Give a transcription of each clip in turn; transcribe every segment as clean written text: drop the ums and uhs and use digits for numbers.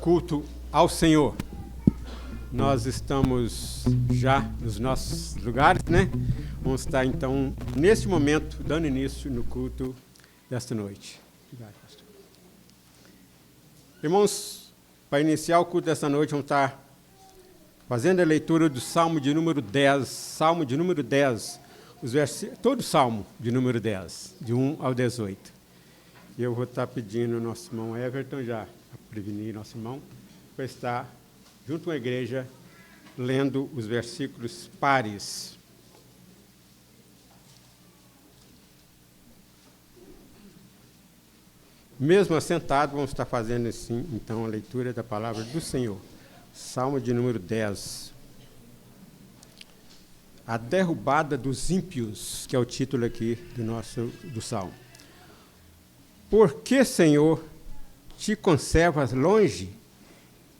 culto ao Senhor. Nós estamos já nos nossos lugares, né? Vamos estar, então, neste momento, dando início no culto desta noite. Obrigado, pastor. Irmãos, para iniciar o culto desta noite, vamos estar fazendo a leitura do Salmo de número 10. Salmo de número 10, todo Salmo de número 10, de 1 ao 18. E eu vou estar pedindo ao nosso irmão Everton, já a prevenir nosso irmão, para estar junto com a igreja, lendo os versículos pares. Mesmo assentado, vamos estar fazendo assim, então, a leitura da palavra do Senhor. Salmo de número 10. A derrubada dos ímpios, que é o título aqui do Salmo. Por que, Senhor, te conservas longe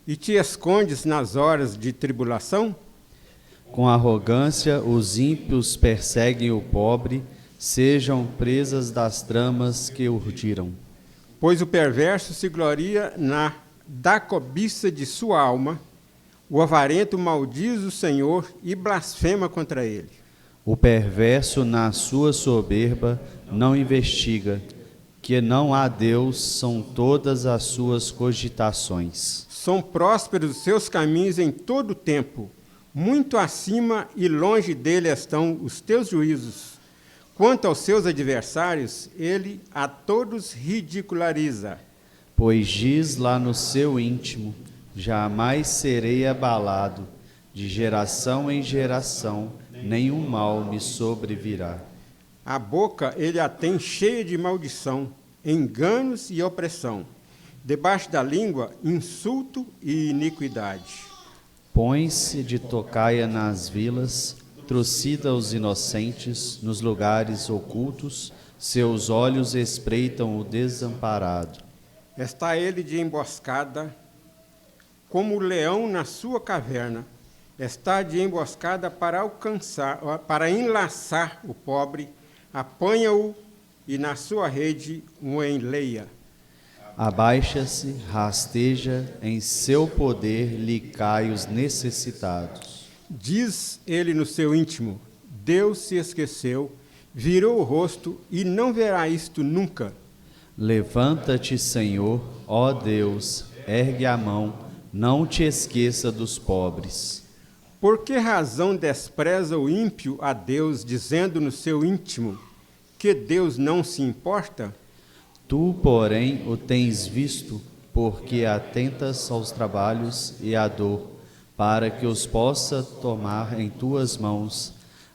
e te escondes nas horas de tribulação? Com arrogância os ímpios perseguem o pobre, sejam presas das tramas que urdiram. Pois o perverso se gloria da cobiça de sua alma, o avarento maldiz o Senhor e blasfema contra ele. O perverso na sua soberba não investiga, que não há Deus são todas as suas cogitações. São prósperos os seus caminhos em todo o tempo, muito acima e longe dele estão os teus juízos. Quanto aos seus adversários, ele a todos ridiculariza. Pois diz lá no seu íntimo, jamais serei abalado, de geração em geração, nenhum mal me sobrevirá. A boca ele a tem cheia de maldição, enganos e opressão. Debaixo da língua, insulto e iniquidade. Põe-se de tocaia nas vilas, trucida os inocentes, nos lugares ocultos, seus olhos espreitam o desamparado. Está ele de emboscada, como o leão na sua caverna. Está de emboscada para enlaçar o pobre, apanha-o e na sua rede o enleia. Abaixa-se, rasteja, em seu poder lhe cai os necessitados. Diz ele no seu íntimo, Deus se esqueceu, virou o rosto e não verá isto nunca. Levanta-te, Senhor, ó Deus, ergue a mão, não te esqueça dos pobres. Por que razão despreza o ímpio a Deus, dizendo no seu íntimo que Deus não se importa? Tu, porém, o tens visto, porque atentas aos trabalhos e à dor, para que os possa tomar em tuas mãos.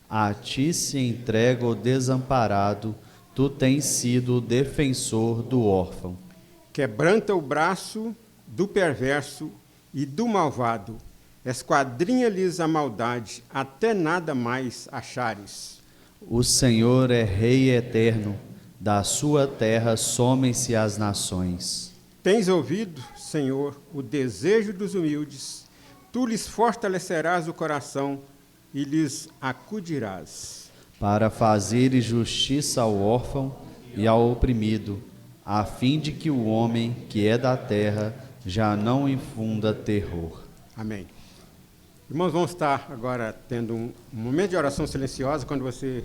A ti se entrega o desamparado, tu tens sido o defensor do órfão. Quebranta o braço do perverso e do malvado, esquadrinha-lhes a maldade, até nada mais achares. O Senhor é Rei eterno, da sua terra somem-se as nações. Tens ouvido, Senhor, o desejo dos humildes, tu lhes fortalecerás o coração e lhes acudirás. Para fazeres justiça ao órfão e ao oprimido, a fim de que o homem que é da terra já não infunda terror. Amém. Irmãos, vamos estar agora tendo um momento de oração silenciosa, quando você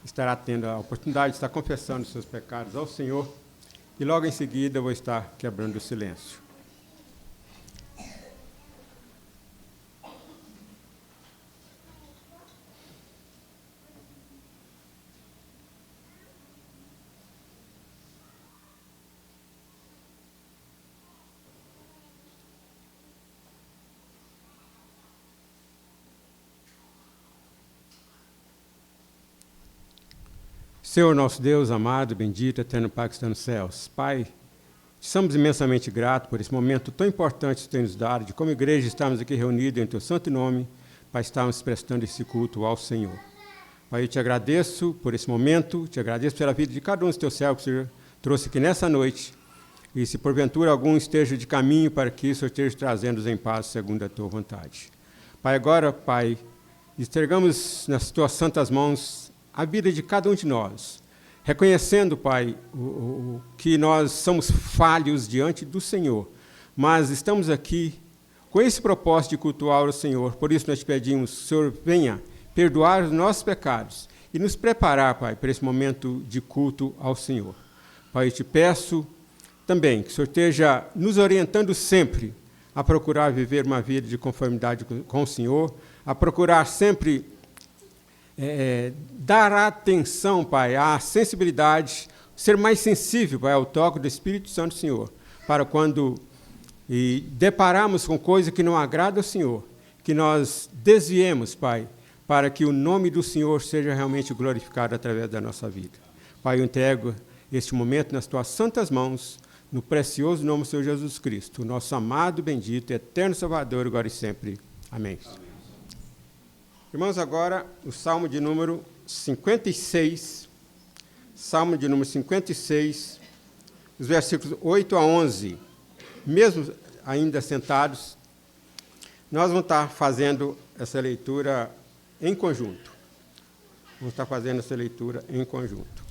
estará tendo a oportunidade de estar confessando os seus pecados ao Senhor, e logo em seguida eu vou estar quebrando o silêncio. Senhor nosso Deus, amado, bendito, eterno Pai que está nos céus. Pai, somos imensamente gratos por esse momento tão importante que você tem nos dado, de como igreja estamos aqui reunidos em Teu santo nome, para estarmos prestando esse culto ao Senhor. Pai, eu te agradeço por esse momento, te agradeço pela vida de cada um dos Teus servos que o Senhor trouxe aqui nessa noite, e se porventura algum esteja de caminho para que isso esteja trazendo-os em paz segundo a Tua vontade. Pai, agora, Pai, entregamos nas Tuas santas mãos a vida de cada um de nós, reconhecendo, Pai, que nós somos falhos diante do Senhor, mas estamos aqui com esse propósito de cultuar o Senhor. Por isso nós pedimos, Senhor, venha perdoar os nossos pecados e nos preparar, Pai, para esse momento de culto ao Senhor. Pai, eu te peço também que o Senhor esteja nos orientando sempre a procurar viver uma vida de conformidade com o Senhor, a procurar sempre dar atenção, Pai, à sensibilidade, ser mais sensível, Pai, ao toque do Espírito Santo do Senhor, para quando depararmos com coisa que não agrada ao Senhor, que nós desviemos, Pai, para que o nome do Senhor seja realmente glorificado através da nossa vida. Pai, eu entrego este momento nas tuas santas mãos, no precioso nome do Senhor Jesus Cristo, nosso amado, bendito, eterno Salvador, agora e sempre. Amém. Irmãos, agora o Salmo de número 56, Salmo de número 56, os versículos 8 a 11. Mesmo ainda sentados, nós vamos estar fazendo essa leitura em conjunto. Vamos estar fazendo essa leitura em conjunto.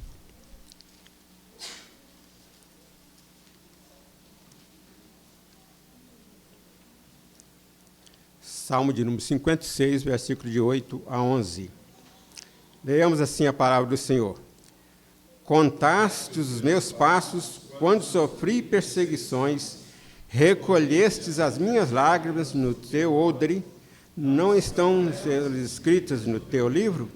Salmo de número 56, versículo de 8 a 11. Leamos assim a palavra do Senhor. Contastes os meus passos quando sofri perseguições, recolhestes as minhas lágrimas no teu odre, não estão escritas no teu livro?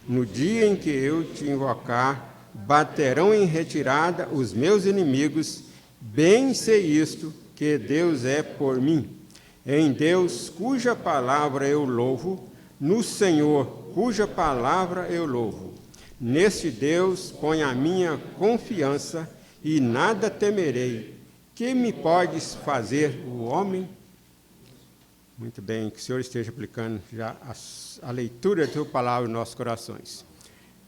No dia em que eu te invocar, baterão em retirada os meus inimigos, bem sei isto, que Deus é por mim. Em Deus, cuja palavra eu louvo, no Senhor, cuja palavra eu louvo. Neste Deus ponho a minha confiança e nada temerei. Que me podes fazer o homem? Muito bem, que o Senhor esteja aplicando já a leitura da tua palavra nos nossos corações.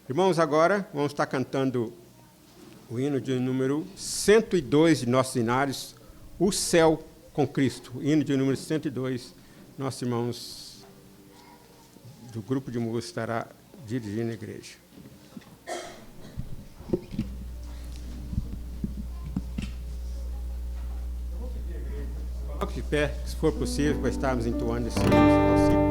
Irmãos, agora vamos estar cantando o hino de número 102 de nossos hinários, O Céu com Cristo, hino de número 102, nossos irmãos do grupo de música estará dirigindo a igreja. Coloque de pé, se for possível, para estarmos entoando esse hino. Amém.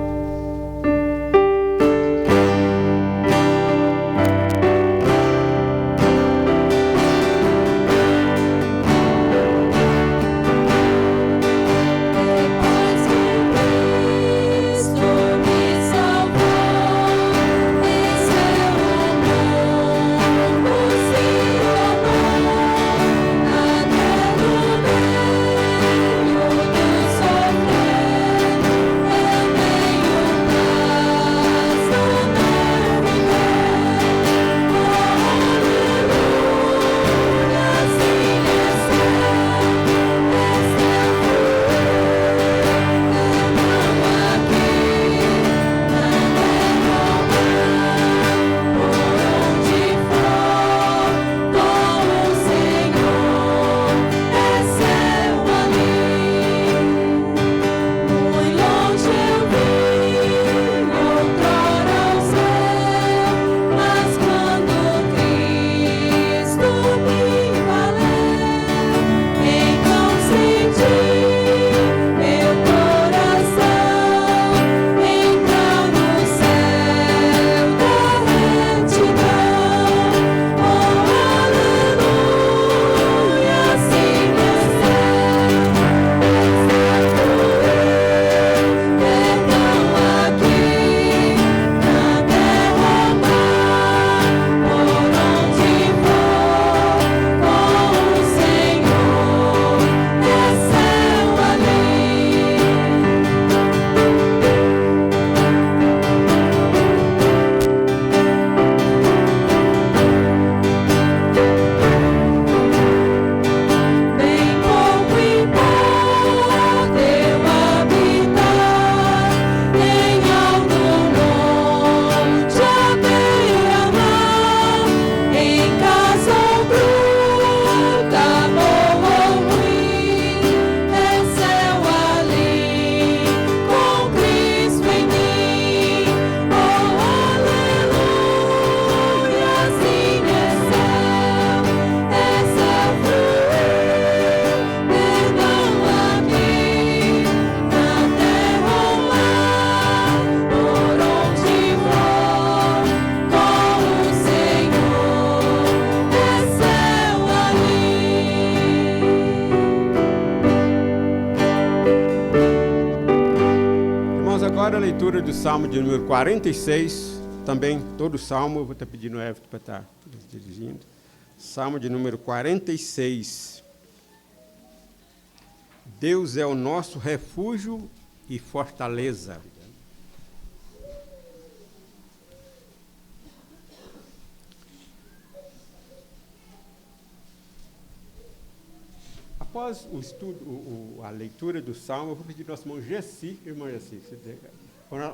agora a leitura do Salmo de número 46, também todo o Salmo, eu vou estar pedindo o Everton para estar dirigindo. Salmo de número 46. Deus é o nosso refúgio e fortaleza. Após o estudo, a leitura do Salmo, eu vou pedir ao nosso irmão Gessi,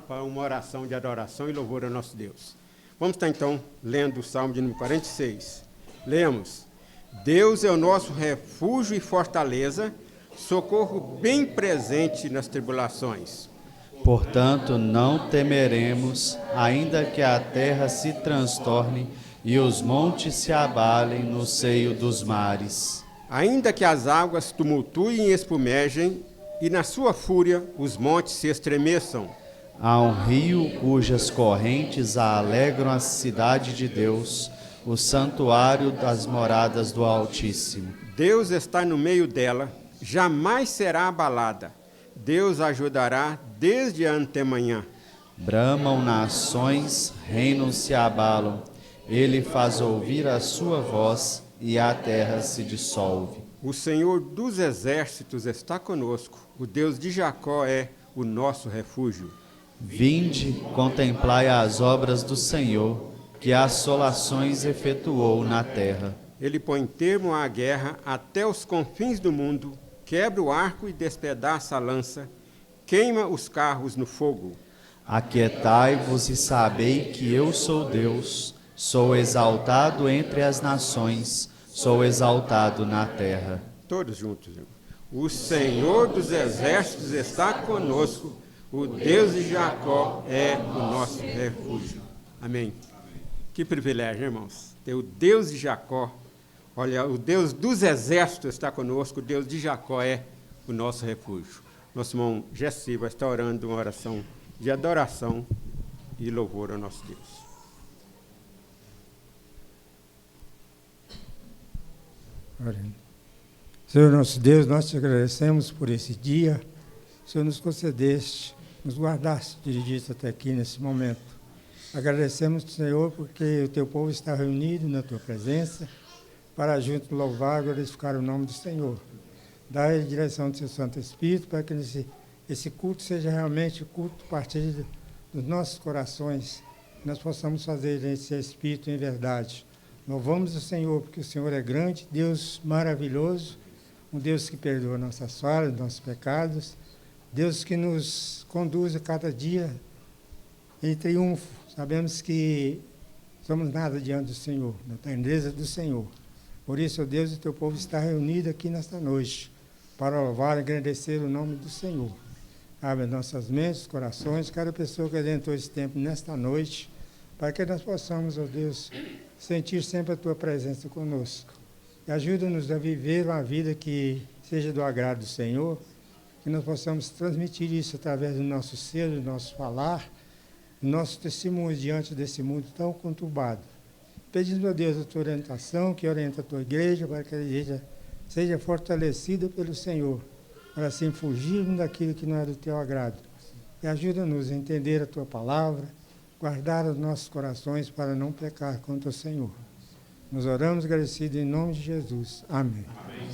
para uma oração de adoração e louvor ao nosso Deus. Vamos estar então lendo o Salmo de número 46. Lemos: Deus é o nosso refúgio e fortaleza, socorro bem presente nas tribulações. Portanto, não temeremos, ainda que a terra se transtorne e os montes se abalem no seio dos mares. Ainda que as águas tumultuem e espumejem, e na sua fúria os montes se estremeçam. Há um rio cujas correntes alegram a cidade de Deus, o santuário das moradas do Altíssimo. Deus está no meio dela, jamais será abalada. Deus ajudará desde a antemanhã. Bramam nações, reinos se abalam. Ele faz ouvir a sua voz e a terra se dissolve. O Senhor dos exércitos está conosco. O Deus de Jacó é o nosso refúgio. Vinde, contemplai as obras do Senhor, que assolações efetuou na terra. Ele põe termo à guerra até os confins do mundo, quebra o arco e despedaça a lança, queima os carros no fogo. Aquietai-vos e sabei que eu sou Deus, sou exaltado entre as nações, sou exaltado na terra. Todos juntos, irmão. O Senhor dos exércitos está conosco, o Deus de Jacó é o nosso refúgio. Amém. Que privilégio, irmãos, ter o Deus de Jacó. Olha, o Deus dos exércitos está conosco, o Deus de Jacó é o nosso refúgio. Nosso irmão Gessi vai estar orando uma oração de adoração e louvor ao nosso Deus. Senhor nosso Deus, nós te agradecemos por esse dia. O Senhor nos concedeste, nos guardaste, dirigiste até aqui nesse momento. Agradecemos, Senhor, porque o teu povo está reunido na tua presença para junto louvar e glorificar o nome do Senhor. Dá-lhe a direção do seu Santo Espírito para que esse culto seja realmente o culto a partir dos nossos corações, que nós possamos fazer esse Espírito em verdade. Louvamos o Senhor, porque o Senhor é grande, Deus maravilhoso, um Deus que perdoa nossas falhas, nossos pecados, Deus que nos conduz a cada dia em triunfo. Sabemos que somos nada diante do Senhor, da grandeza do Senhor. Por isso, ó Deus, o teu povo está reunido aqui nesta noite, para louvar e agradecer o nome do Senhor. Abre nossas mentes, corações, cada pessoa que adentrou esse tempo nesta noite, para que nós possamos, ó Deus, sentir sempre a tua presença conosco. E ajuda-nos a viver uma vida que seja do agrado do Senhor, que nós possamos transmitir isso através do nosso ser, do nosso falar, do nosso testemunho diante desse mundo tão conturbado. Pedimos a Deus a tua orientação, que orienta a tua igreja, para que a igreja seja fortalecida pelo Senhor, para assim fugirmos daquilo que não é do teu agrado. E ajuda-nos a entender a tua palavra, guardar os nossos corações para não pecar contra o Senhor. Nós oramos agradecidos em nome de Jesus. Amém. Amém.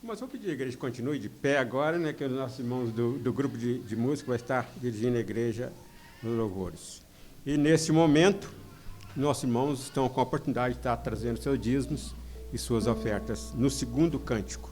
Mas vou pedir a igreja que continue de pé agora, né, que os nossos irmãos do grupo de música vai estar dirigindo a igreja nos louvores. E nesse momento, nossos irmãos estão com a oportunidade de estar trazendo seus dízimos e suas ofertas no segundo cântico.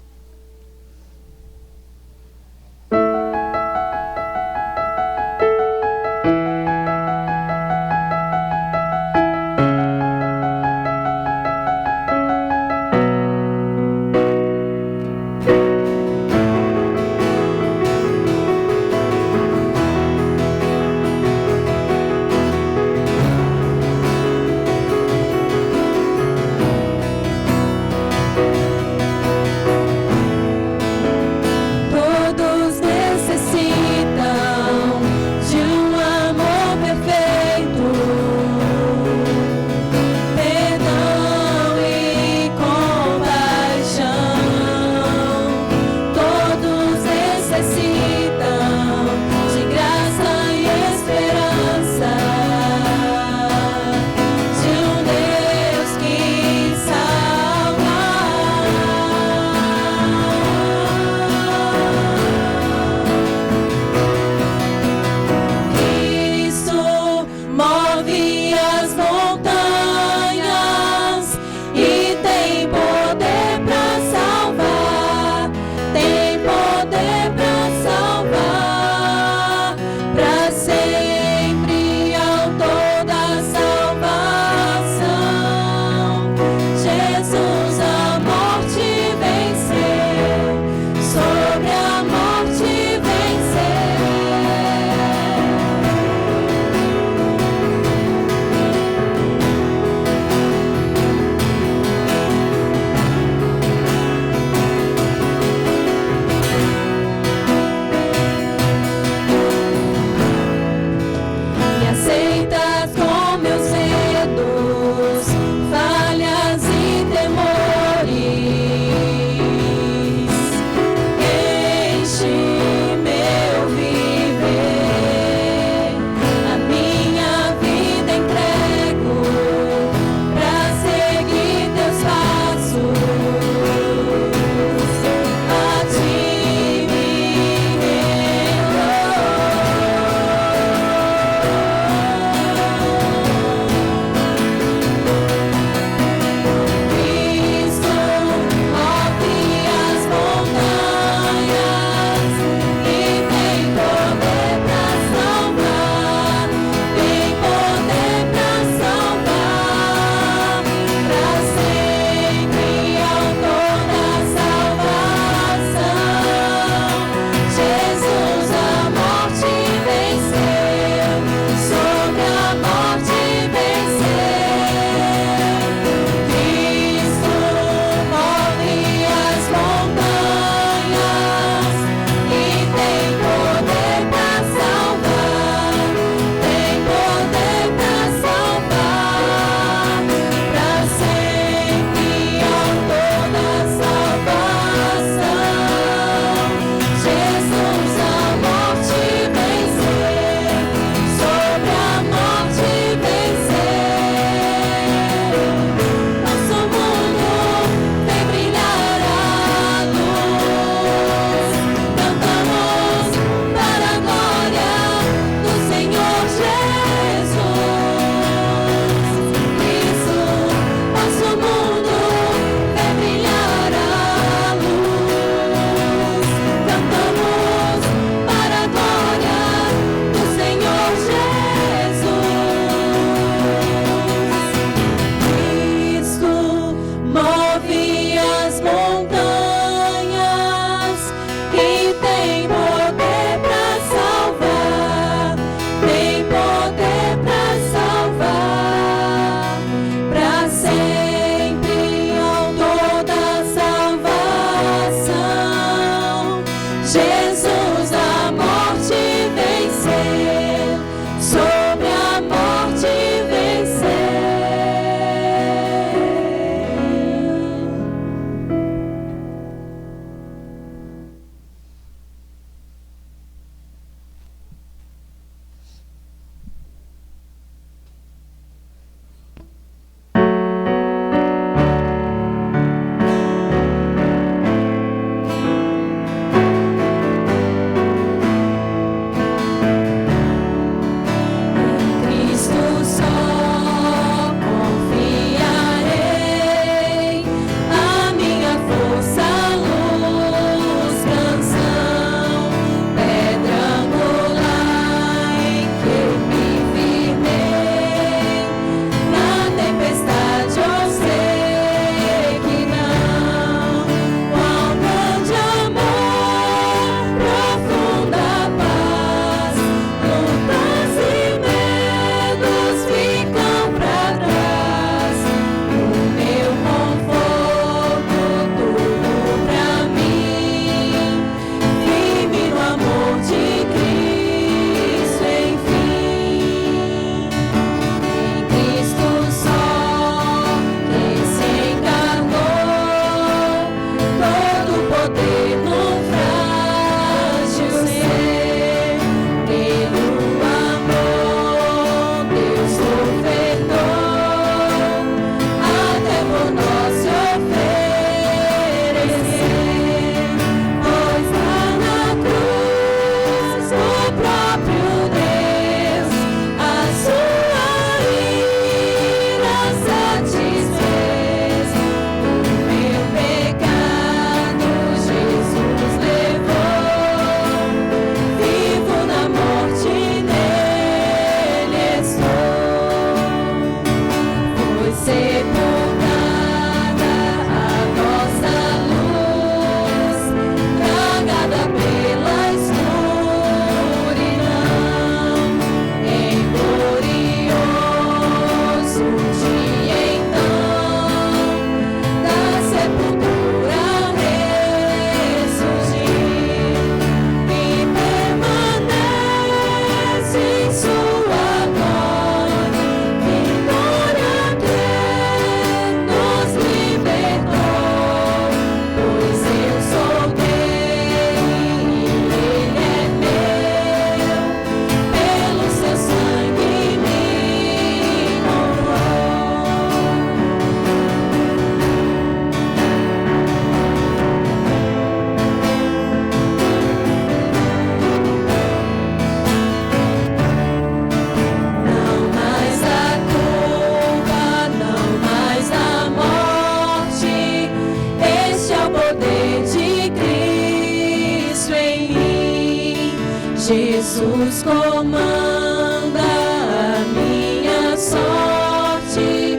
Jesus comanda a minha sorte,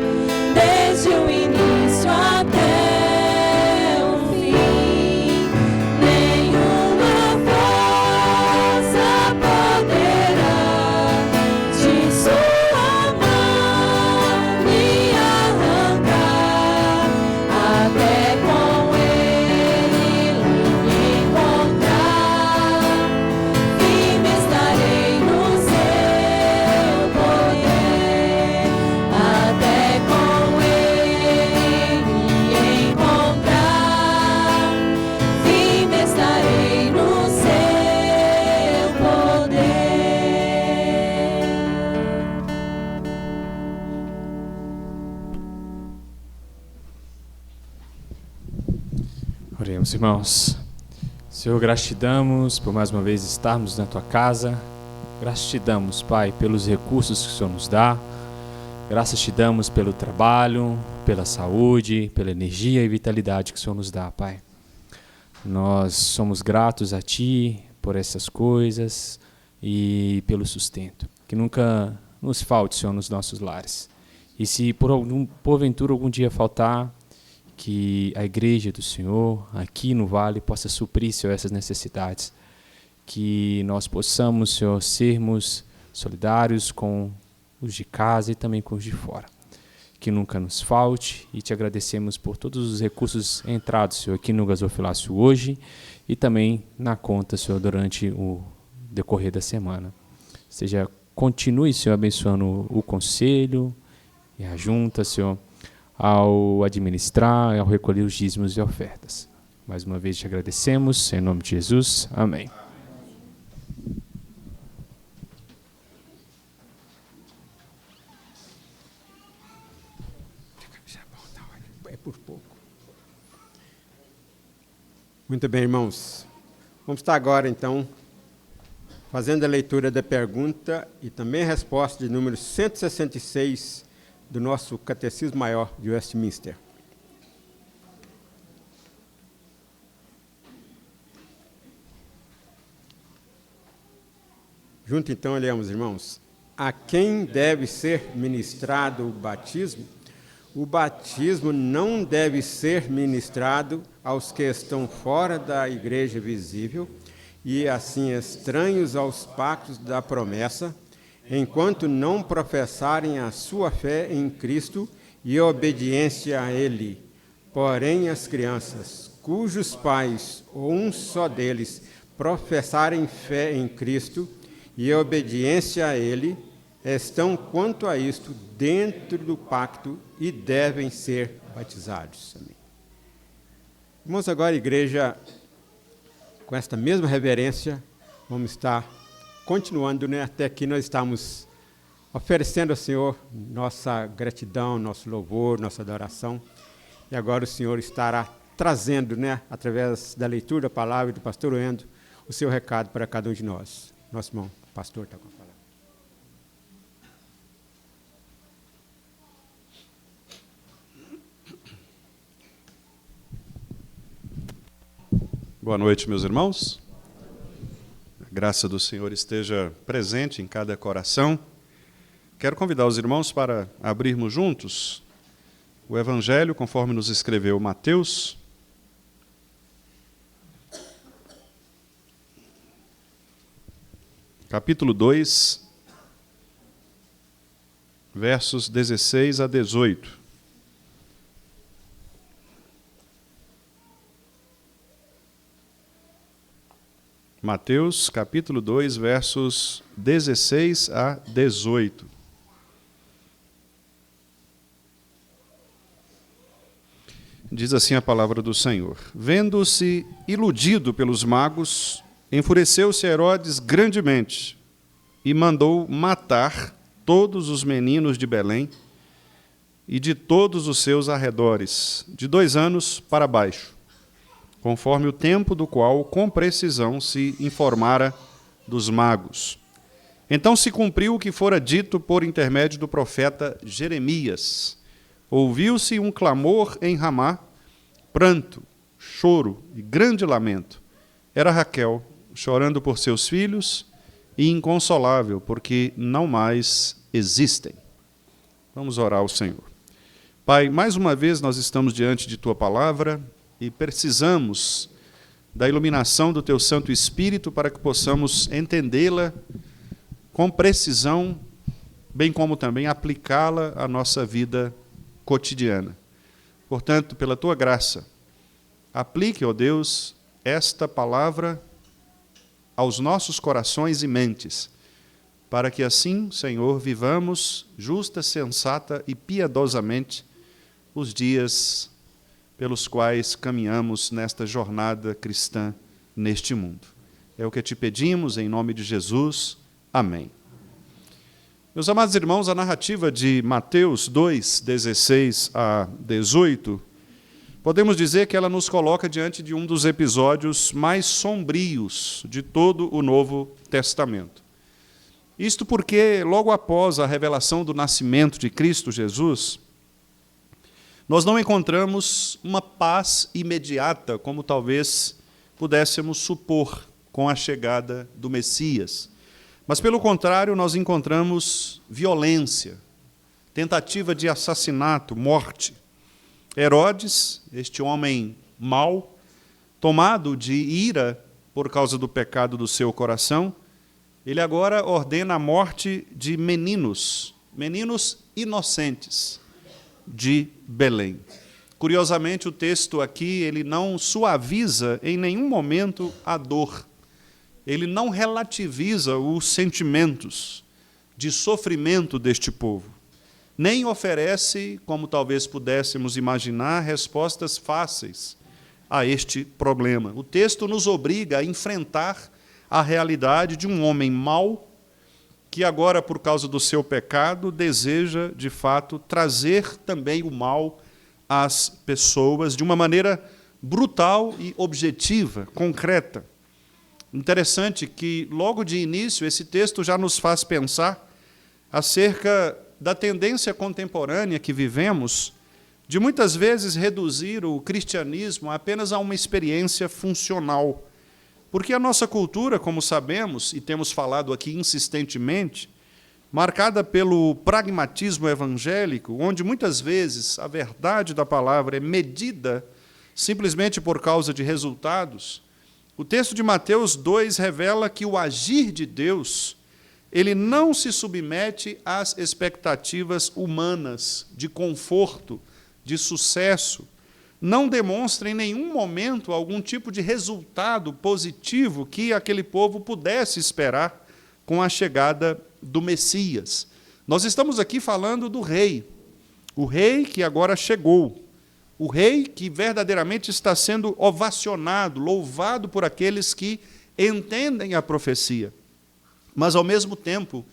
desde o início até o fim. Nenhuma força poderá de sua mão me arrancar, até com ele me encontrar. Firme estarei no seu poder, até com ele me encontrar. Firme estarei no seu poder. Oremos, irmãos. Senhor, graças te damos por mais uma vez estarmos na tua casa. Graças te damos, Pai, pelos recursos que o Senhor nos dá. Graças te damos pelo trabalho, pela saúde, pela energia e vitalidade que o Senhor nos dá, Pai. Nós somos gratos a Ti por essas coisas e pelo sustento. Que nunca nos falte, Senhor, nos nossos lares. E se porventura algum dia faltar, que a igreja do Senhor, aqui no Vale, possa suprir, Senhor, essas necessidades. Que nós possamos, Senhor, sermos solidários com os de casa e também com os de fora. Que nunca nos falte, e te agradecemos por todos os recursos entrados, Senhor, aqui no gasofilácio hoje e também na conta, Senhor, durante o decorrer da semana. Continue, Senhor, abençoando o conselho e a junta, Senhor, ao administrar, ao recolher os dízimos e ofertas. Mais uma vez te agradecemos, em nome de Jesus. Amém. É por pouco. Muito bem, irmãos. Vamos estar agora, então, fazendo a leitura da pergunta e também a resposta de número 166 do nosso Catecismo Maior de Westminster. Junto, então, olhamos, irmãos. A quem deve ser ministrado o batismo? O batismo não deve ser ministrado aos que estão fora da igreja visível e, assim, estranhos aos pactos da promessa, enquanto não professarem a sua fé em Cristo e obediência a Ele. Porém, as crianças, cujos pais, ou um só deles, professarem fé em Cristo e obediência a Ele, estão, quanto a isto, dentro do pacto e devem ser batizados. Amém. Irmãos, agora, igreja, com esta mesma reverência, vamos estar continuando, né? Até aqui nós estamos oferecendo ao Senhor nossa gratidão, nosso louvor, nossa adoração. E agora o Senhor estará trazendo, né, através da leitura da palavra do pastor Wendo, o seu recado para cada um de nós. Nosso irmão, pastor, está com a palavra. Boa noite, meus irmãos. A graça do Senhor esteja presente em cada coração. Quero convidar os irmãos para abrirmos juntos o Evangelho, conforme nos escreveu Mateus. Capítulo 2, versos 16 a 18. Mateus, capítulo 2, versos 16 a 18. Diz assim a palavra do Senhor. Vendo-se iludido pelos magos, enfureceu-se Herodes grandemente e mandou matar todos os meninos de Belém e de todos os seus arredores, de 2 anos para baixo, conforme o tempo do qual com precisão se informara dos magos. Então se cumpriu o que fora dito por intermédio do profeta Jeremias. Ouviu-se um clamor em Ramá, pranto, choro e grande lamento. Era Raquel, chorando por seus filhos e inconsolável, porque não mais existem. Vamos orar ao Senhor. Pai, mais uma vez nós estamos diante de Tua palavra e precisamos da iluminação do Teu Santo Espírito para que possamos entendê-la com precisão, bem como também aplicá-la à nossa vida cotidiana. Portanto, pela Tua graça, aplique, ó Deus, esta palavra aos nossos corações e mentes, para que assim, Senhor, vivamos justa, sensata e piedosamente os dias pelos quais caminhamos nesta jornada cristã neste mundo. É o que te pedimos, em nome de Jesus. Amém. Meus amados irmãos, a narrativa de Mateus 2, 16 a 18, podemos dizer que ela nos coloca diante de um dos episódios mais sombrios de todo o Novo Testamento. Isto porque, logo após a revelação do nascimento de Cristo Jesus, nós não encontramos uma paz imediata, como talvez pudéssemos supor com a chegada do Messias. Mas, pelo contrário, nós encontramos violência, tentativa de assassinato, morte. Herodes, este homem mau, tomado de ira por causa do pecado do seu coração, ele agora ordena a morte de meninos inocentes de Belém. Curiosamente, o texto aqui ele não suaviza em nenhum momento a dor. Ele não relativiza os sentimentos de sofrimento deste povo. Nem oferece, como talvez pudéssemos imaginar, respostas fáceis a este problema. O texto nos obriga a enfrentar a realidade de um homem mau, que agora, por causa do seu pecado, deseja, de fato, trazer também o mal às pessoas de uma maneira brutal e objetiva, concreta. Interessante que, logo de início, esse texto já nos faz pensar acerca da tendência contemporânea que vivemos de muitas vezes reduzir o cristianismo apenas a uma experiência funcional. Porque a nossa cultura, como sabemos, e temos falado aqui insistentemente, marcada pelo pragmatismo evangélico, onde muitas vezes a verdade da palavra é medida simplesmente por causa de resultados, o texto de Mateus 2 revela que o agir de Deus, ele não se submete às expectativas humanas de conforto, de sucesso, não demonstra em nenhum momento algum tipo de resultado positivo que aquele povo pudesse esperar com a chegada do Messias. Nós estamos aqui falando do rei, o rei que agora chegou, o rei que verdadeiramente está sendo ovacionado, louvado por aqueles que entendem a profecia. Mas, ao mesmo tempo,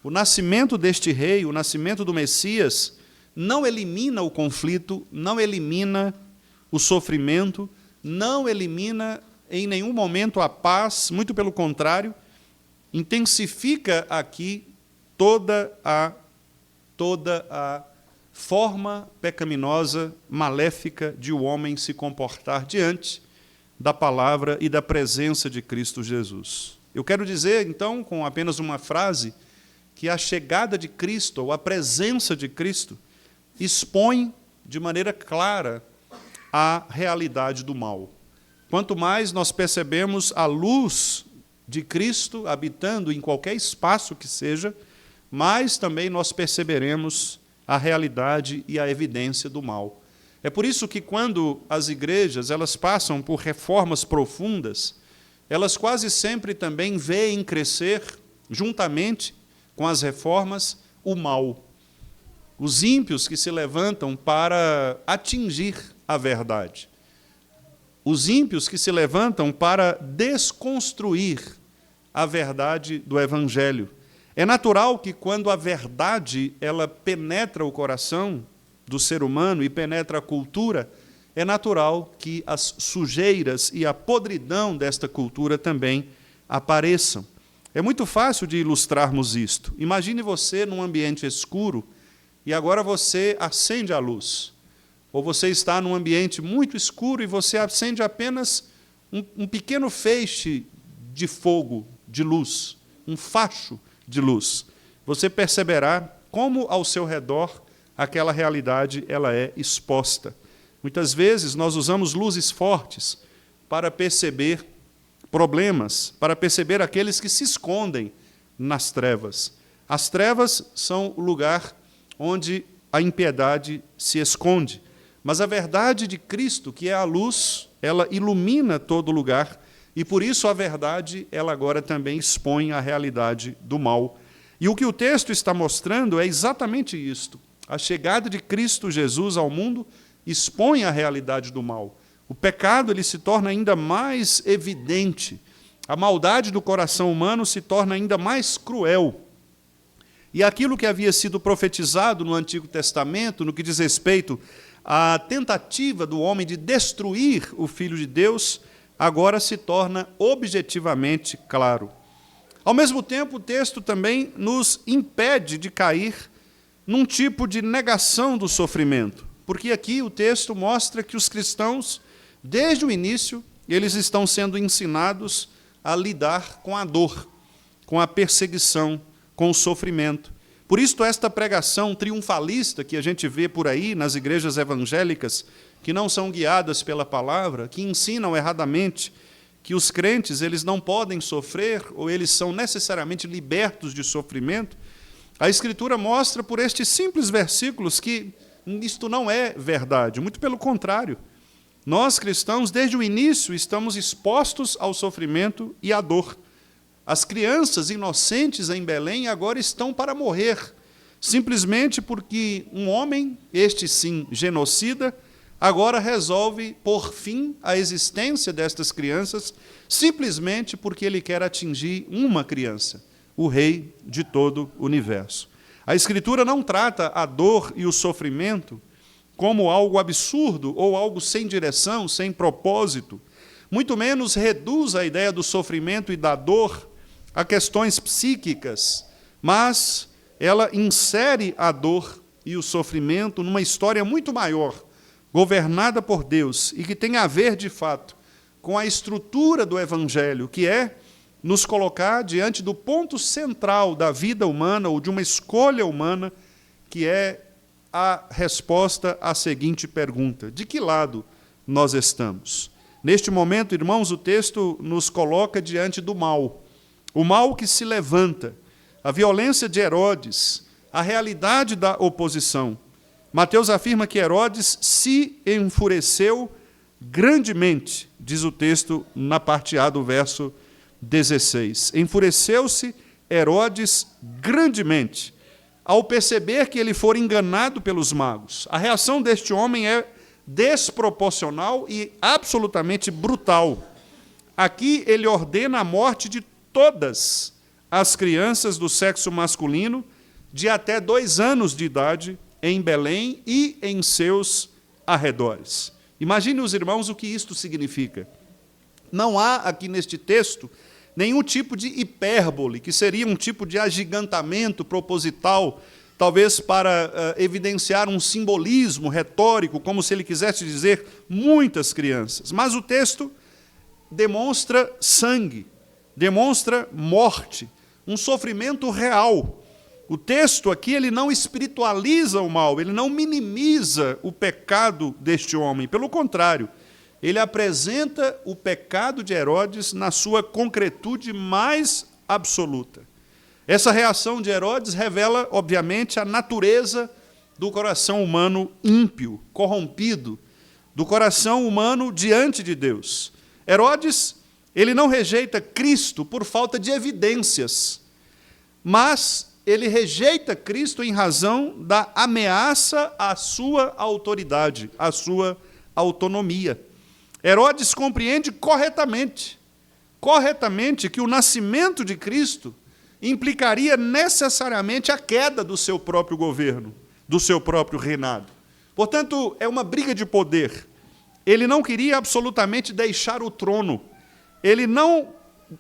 o nascimento deste rei, o nascimento do Messias, não elimina o conflito, não elimina o sofrimento, não elimina em nenhum momento a paz, muito pelo contrário, intensifica aqui toda a forma pecaminosa, maléfica de o homem se comportar diante da palavra e da presença de Cristo Jesus. Eu quero dizer, então, com apenas uma frase, que a chegada de Cristo, ou a presença de Cristo, expõe de maneira clara a realidade do mal. Quanto mais nós percebemos a luz de Cristo habitando em qualquer espaço que seja, mais também nós perceberemos a realidade e a evidência do mal. É por isso que quando as igrejas elas passam por reformas profundas, elas quase sempre também veem crescer, juntamente com as reformas, o mal. Os ímpios que se levantam para atingir a verdade. Os ímpios que se levantam para desconstruir a verdade do Evangelho. É natural que, quando a verdade ela penetra o coração do ser humano e penetra a cultura, é natural que as sujeiras e a podridão desta cultura também apareçam. É muito fácil de ilustrarmos isto. Imagine você num ambiente escuro e agora você acende a luz. Ou você está num ambiente muito escuro e você acende apenas um pequeno feixe de fogo, de luz, um facho de luz, você perceberá como ao seu redor aquela realidade ela é exposta. Muitas vezes nós usamos luzes fortes para perceber problemas, para perceber aqueles que se escondem nas trevas. As trevas são o lugar onde a impiedade se esconde. Mas a verdade de Cristo, que é a luz, ela ilumina todo lugar, e por isso a verdade, ela agora também expõe a realidade do mal. E o que o texto está mostrando é exatamente isto. A chegada de Cristo Jesus ao mundo expõe a realidade do mal. O pecado ele se torna ainda mais evidente. A maldade do coração humano se torna ainda mais cruel. E aquilo que havia sido profetizado no Antigo Testamento, no que diz respeito à tentativa do homem de destruir o Filho de Deus, agora se torna objetivamente claro. Ao mesmo tempo, o texto também nos impede de cair num tipo de negação do sofrimento, porque aqui o texto mostra que os cristãos, desde o início, eles estão sendo ensinados a lidar com a dor, com a perseguição, com o sofrimento. Por isso, esta pregação triunfalista que a gente vê por aí nas igrejas evangélicas, que não são guiadas pela palavra, que ensinam erradamente que os crentes eles não podem sofrer ou eles são necessariamente libertos de sofrimento, a Escritura mostra por estes simples versículos que isto não é verdade, muito pelo contrário. Nós, cristãos, desde o início, estamos expostos ao sofrimento e à dor. As crianças inocentes em Belém agora estão para morrer, simplesmente porque um homem, este sim, genocida, agora resolve pôr fim à existência destas crianças, simplesmente porque ele quer atingir uma criança, o rei de todo o universo. A Escritura não trata a dor e o sofrimento como algo absurdo ou algo sem direção, sem propósito. Muito menos reduz a ideia do sofrimento e da dor a questões psíquicas, mas ela insere a dor e o sofrimento numa história muito maior, governada por Deus e que tem a ver, de fato, com a estrutura do Evangelho, que é nos colocar diante do ponto central da vida humana ou de uma escolha humana, que é a resposta à seguinte pergunta: de que lado nós estamos? Neste momento, irmãos, o texto nos coloca diante do mal. O mal que se levanta, a violência de Herodes, a realidade da oposição. Mateus afirma que Herodes se enfureceu grandemente, diz o texto na parte A do verso 16. Enfureceu-se Herodes grandemente, ao perceber que ele fora enganado pelos magos. A reação deste homem é desproporcional e absolutamente brutal. Aqui ele ordena a morte de todas as crianças do sexo masculino de até 2 anos de idade em Belém e em seus arredores. Imagine, os irmãos, o que isto significa. Não há aqui neste texto nenhum tipo de hipérbole, que seria um tipo de agigantamento proposital, talvez para evidenciar um simbolismo retórico, como se ele quisesse dizer muitas crianças. Mas o texto demonstra sangue, demonstra morte, um sofrimento real. O texto aqui ele não espiritualiza o mal, ele não minimiza o pecado deste homem. Pelo contrário, ele apresenta o pecado de Herodes na sua concretude mais absoluta. Essa reação de Herodes revela, obviamente, a natureza do coração humano ímpio, corrompido, do coração humano diante de Deus. Herodes, ele não rejeita Cristo por falta de evidências, mas ele rejeita Cristo em razão da ameaça à sua autoridade, à sua autonomia. Herodes compreende corretamente que o nascimento de Cristo implicaria necessariamente a queda do seu próprio governo, do seu próprio reinado. Portanto, é uma briga de poder. Ele não queria absolutamente deixar o trono. Ele não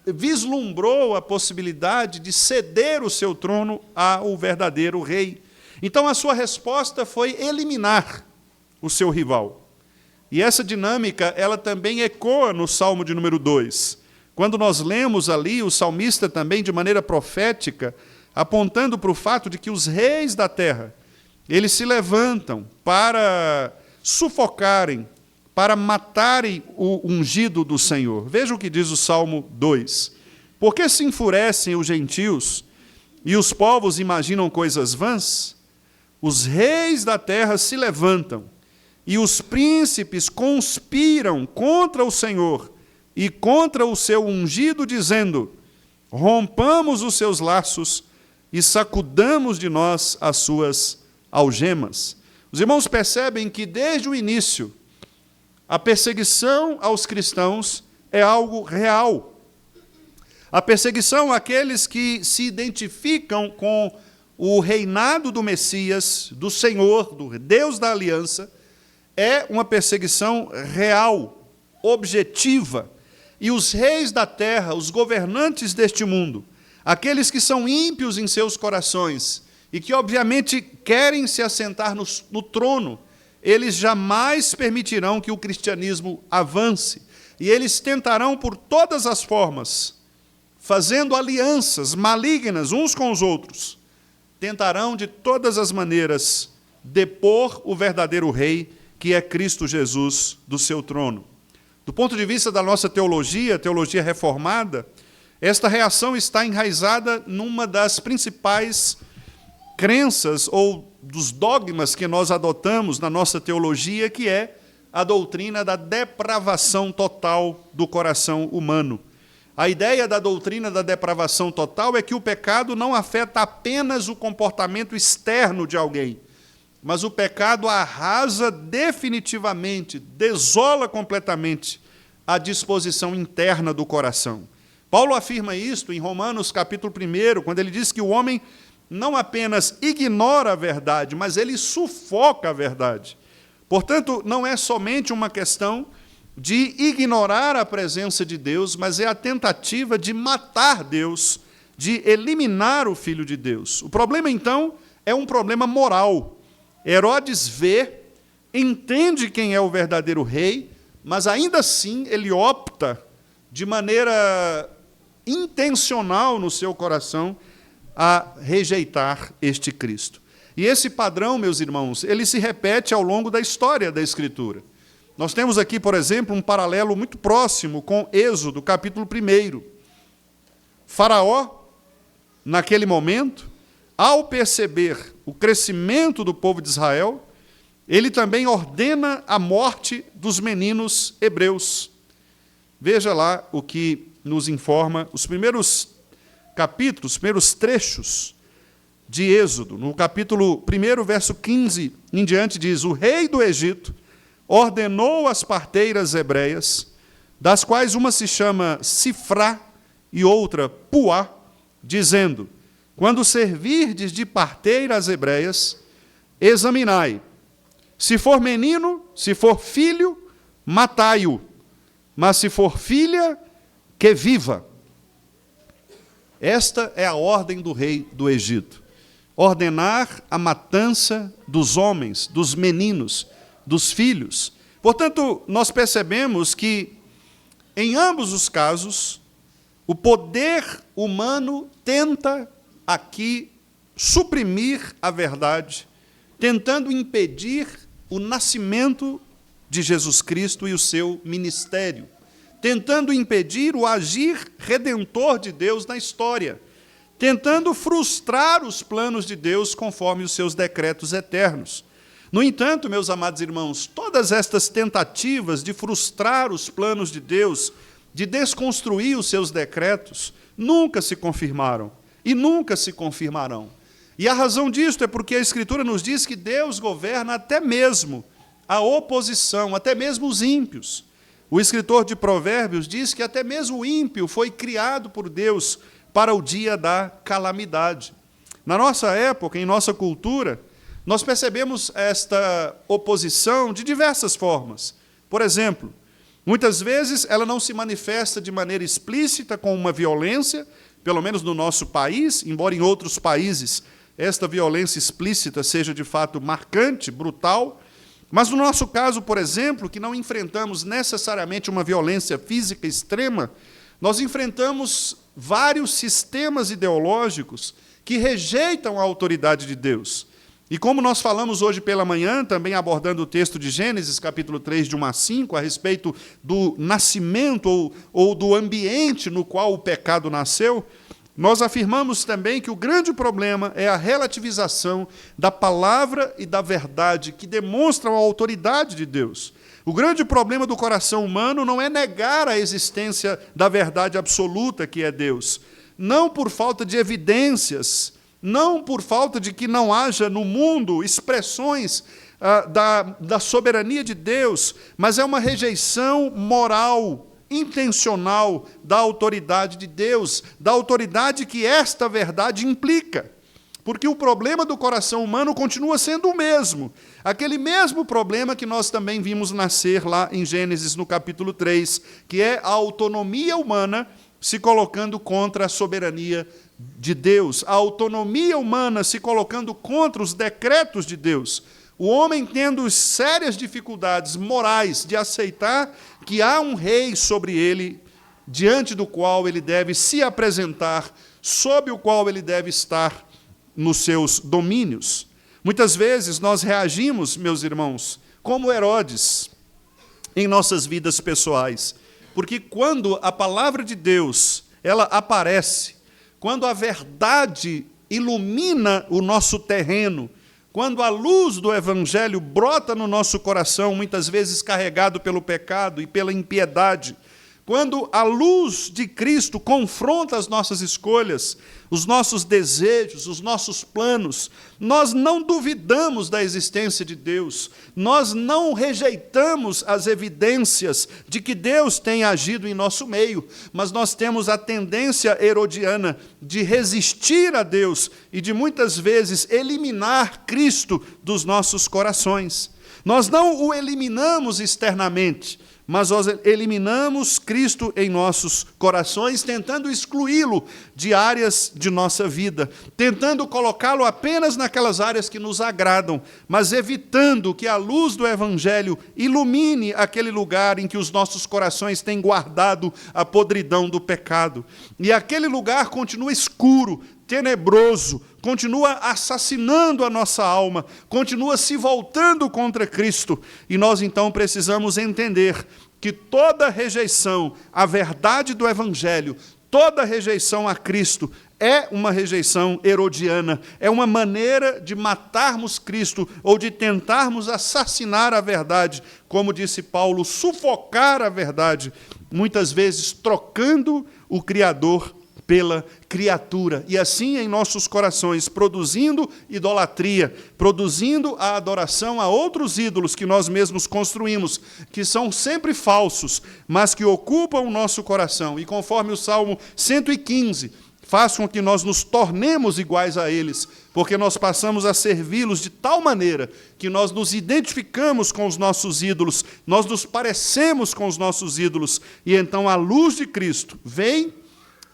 vislumbrou a possibilidade de ceder o seu trono ao verdadeiro rei. Então, a sua resposta foi eliminar o seu rival. E essa dinâmica, ela também ecoa no Salmo de número 2, Quando nós lemos ali o salmista também de maneira profética, apontando para o fato de que os reis da terra, eles se levantam para sufocarem, para matarem o ungido do Senhor. Veja o que diz o Salmo 2. Por que se enfurecem os gentios e os povos imaginam coisas vãs? Os reis da terra se levantam e os príncipes conspiram contra o Senhor e contra o seu ungido, dizendo: rompamos os seus laços e sacudamos de nós as suas algemas. Os irmãos percebem que desde o início a perseguição aos cristãos é algo real. A perseguição àqueles que se identificam com o reinado do Messias, do Senhor, do Deus da aliança, é uma perseguição real, objetiva. E os reis da terra, os governantes deste mundo, aqueles que são ímpios em seus corações e que, obviamente, querem se assentar no trono, eles jamais permitirão que o cristianismo avance. E eles tentarão, por todas as formas, fazendo alianças malignas uns com os outros, tentarão, de todas as maneiras, depor o verdadeiro rei, que é Cristo Jesus, do seu trono. Do ponto de vista da nossa teologia reformada, esta reação está enraizada numa das principais crenças ou dos dogmas que nós adotamos na nossa teologia, que é a doutrina da depravação total do coração humano. A ideia da doutrina da depravação total é que o pecado não afeta apenas o comportamento externo de alguém, mas o pecado arrasa definitivamente, desola completamente a disposição interna do coração. Paulo afirma isto em Romanos capítulo 1, quando ele diz que o homem não apenas ignora a verdade, mas ele sufoca a verdade. Portanto, não é somente uma questão de ignorar a presença de Deus, mas é a tentativa de matar Deus, de eliminar o Filho de Deus. O problema, então, é um problema moral. Herodes vê, entende quem é o verdadeiro rei, mas ainda assim ele opta de maneira intencional no seu coração a rejeitar este Cristo. E esse padrão, meus irmãos, ele se repete ao longo da história da Escritura. Nós temos aqui, por exemplo, um paralelo muito próximo com Êxodo, capítulo 1. Faraó, naquele momento, ao perceber o crescimento do povo de Israel, ele também ordena a morte dos meninos hebreus. Veja lá o que nos informa os primeiros capítulos, os primeiros trechos de Êxodo. No capítulo 1, verso 15 em diante, diz: o rei do Egito ordenou as parteiras hebreias, das quais uma se chama Sifrá e outra Puá, dizendo: quando servirdes de parteira às hebreias, examinai. Se for menino, se for filho, matai-o. Mas se for filha, que viva. Esta é a ordem do rei do Egito. Ordenar a matança dos homens, dos meninos, dos filhos. Portanto, nós percebemos que, em ambos os casos, o poder humano tenta aqui suprimir a verdade, tentando impedir o nascimento de Jesus Cristo e o seu ministério, tentando impedir o agir redentor de Deus na história, tentando frustrar os planos de Deus conforme os seus decretos eternos. No entanto, meus amados irmãos, todas estas tentativas de frustrar os planos de Deus, de desconstruir os seus decretos, nunca se confirmaram e nunca se confirmarão. E a razão disto é porque a Escritura nos diz que Deus governa até mesmo a oposição, até mesmo os ímpios. O escritor de Provérbios diz que até mesmo o ímpio foi criado por Deus para o dia da calamidade. Na nossa época, em nossa cultura, nós percebemos esta oposição de diversas formas. Por exemplo, muitas vezes ela não se manifesta de maneira explícita com uma violência, pelo menos no nosso país, embora em outros países esta violência explícita seja de fato marcante, brutal, mas no nosso caso, por exemplo, que não enfrentamos necessariamente uma violência física extrema, Nós enfrentamos vários sistemas ideológicos que rejeitam a autoridade de Deus. E como nós falamos hoje pela manhã, também abordando o texto de Gênesis, capítulo 3, de 1 a 5, a respeito do nascimento ou do ambiente no qual o pecado nasceu, nós afirmamos também que o grande problema é a relativização da palavra e da verdade que demonstram a autoridade de Deus. O grande problema do coração humano não é negar a existência da verdade absoluta que é Deus, não por falta de evidências, não por falta de que não haja no mundo expressões da soberania de Deus, mas é uma rejeição moral, intencional da autoridade de Deus, da autoridade que esta verdade implica. Porque o problema do coração humano continua sendo o mesmo. Aquele mesmo problema que nós também vimos nascer lá em Gênesis, no capítulo 3, que é a autonomia humana se colocando contra a soberania de Deus, a autonomia humana se colocando contra os decretos de Deus. O homem tendo sérias dificuldades morais de aceitar que há um rei sobre ele, diante do qual ele deve se apresentar, sob o qual ele deve estar nos seus domínios. Muitas vezes nós reagimos, meus irmãos, como Herodes, em nossas vidas pessoais. Porque quando a palavra de Deus ela aparece, quando a verdade ilumina o nosso terreno, quando a luz do Evangelho brota no nosso coração, muitas vezes carregado pelo pecado e pela impiedade, quando a luz de Cristo confronta as nossas escolhas, os nossos desejos, os nossos planos, nós não duvidamos da existência de Deus, nós não rejeitamos as evidências de que Deus tem agido em nosso meio, mas nós temos a tendência herodiana de resistir a Deus e de muitas vezes eliminar Cristo dos nossos corações. Nós não o eliminamos externamente, mas nós eliminamos Cristo em nossos corações, tentando excluí-lo de áreas de nossa vida, tentando colocá-lo apenas naquelas áreas que nos agradam, mas evitando que a luz do Evangelho ilumine aquele lugar em que os nossos corações têm guardado a podridão do pecado. E aquele lugar continua escuro, tenebroso, continua assassinando a nossa alma, continua se voltando contra Cristo. E nós então precisamos entender que toda rejeição à verdade do Evangelho, toda rejeição a Cristo é uma rejeição herodiana, é uma maneira de matarmos Cristo ou de tentarmos assassinar a verdade, como disse Paulo, sufocar a verdade, muitas vezes trocando o Criador pela criatura, e assim em nossos corações, produzindo idolatria, produzindo a adoração a outros ídolos que nós mesmos construímos, que são sempre falsos, mas que ocupam o nosso coração, e conforme o Salmo 115, faz com que nós nos tornemos iguais a eles, porque nós passamos a servi-los de tal maneira que nós nos identificamos com os nossos ídolos, nós nos parecemos com os nossos ídolos, e então a luz de Cristo vem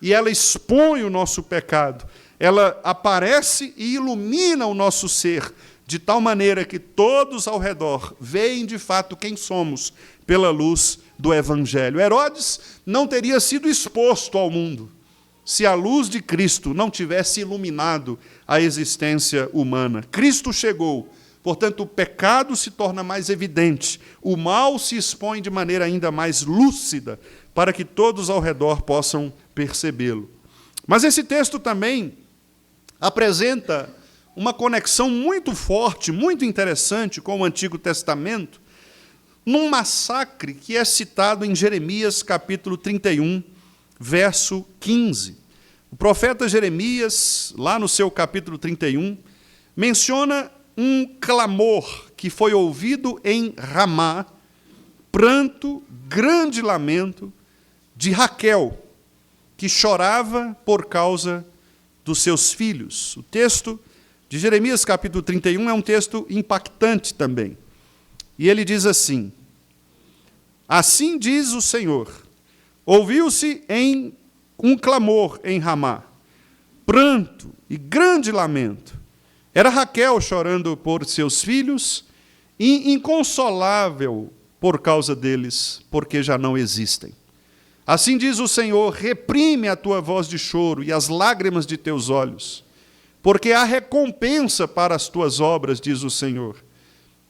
e ela expõe o nosso pecado, ela aparece e ilumina o nosso ser, de tal maneira que todos ao redor veem de fato quem somos pela luz do Evangelho. Herodes não teria sido exposto ao mundo se a luz de Cristo não tivesse iluminado a existência humana. Cristo chegou, portanto o pecado se torna mais evidente, o mal se expõe de maneira ainda mais lúcida, para que todos ao redor possam percebê-lo. Mas esse texto também apresenta uma conexão muito forte, muito interessante com o Antigo Testamento, num massacre que é citado em Jeremias, capítulo 31, verso 15. O profeta Jeremias, lá no seu capítulo 31, menciona um clamor que foi ouvido em Ramá, pranto, grande lamento, de Raquel, que chorava por causa dos seus filhos. O texto de Jeremias, capítulo 31, é um texto impactante também. E ele diz assim: assim diz o Senhor, ouviu-se em um clamor em Ramá, pranto e grande lamento. Era Raquel chorando por seus filhos e inconsolável por causa deles, porque já não existem. Assim diz o Senhor: reprime a tua voz de choro e as lágrimas de teus olhos, porque há recompensa para as tuas obras, diz o Senhor.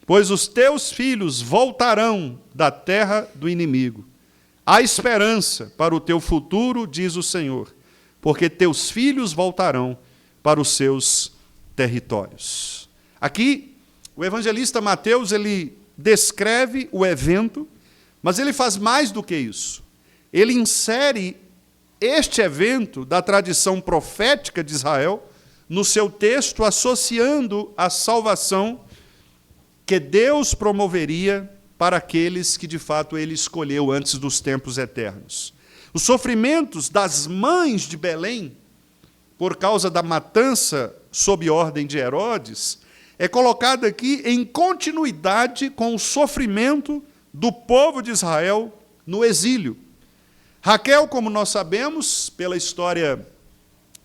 Pois os teus filhos voltarão da terra do inimigo. Há esperança para o teu futuro, diz o Senhor, porque teus filhos voltarão para os seus territórios. Aqui, o evangelista Mateus, ele descreve o evento, mas ele faz mais do que isso. Ele insere este evento da tradição profética de Israel no seu texto, associando a salvação que Deus promoveria para aqueles que, de fato, ele escolheu antes dos tempos eternos. Os sofrimentos das mães de Belém, por causa da matança sob ordem de Herodes, é colocado aqui em continuidade com o sofrimento do povo de Israel no exílio. Raquel, como nós sabemos, pela história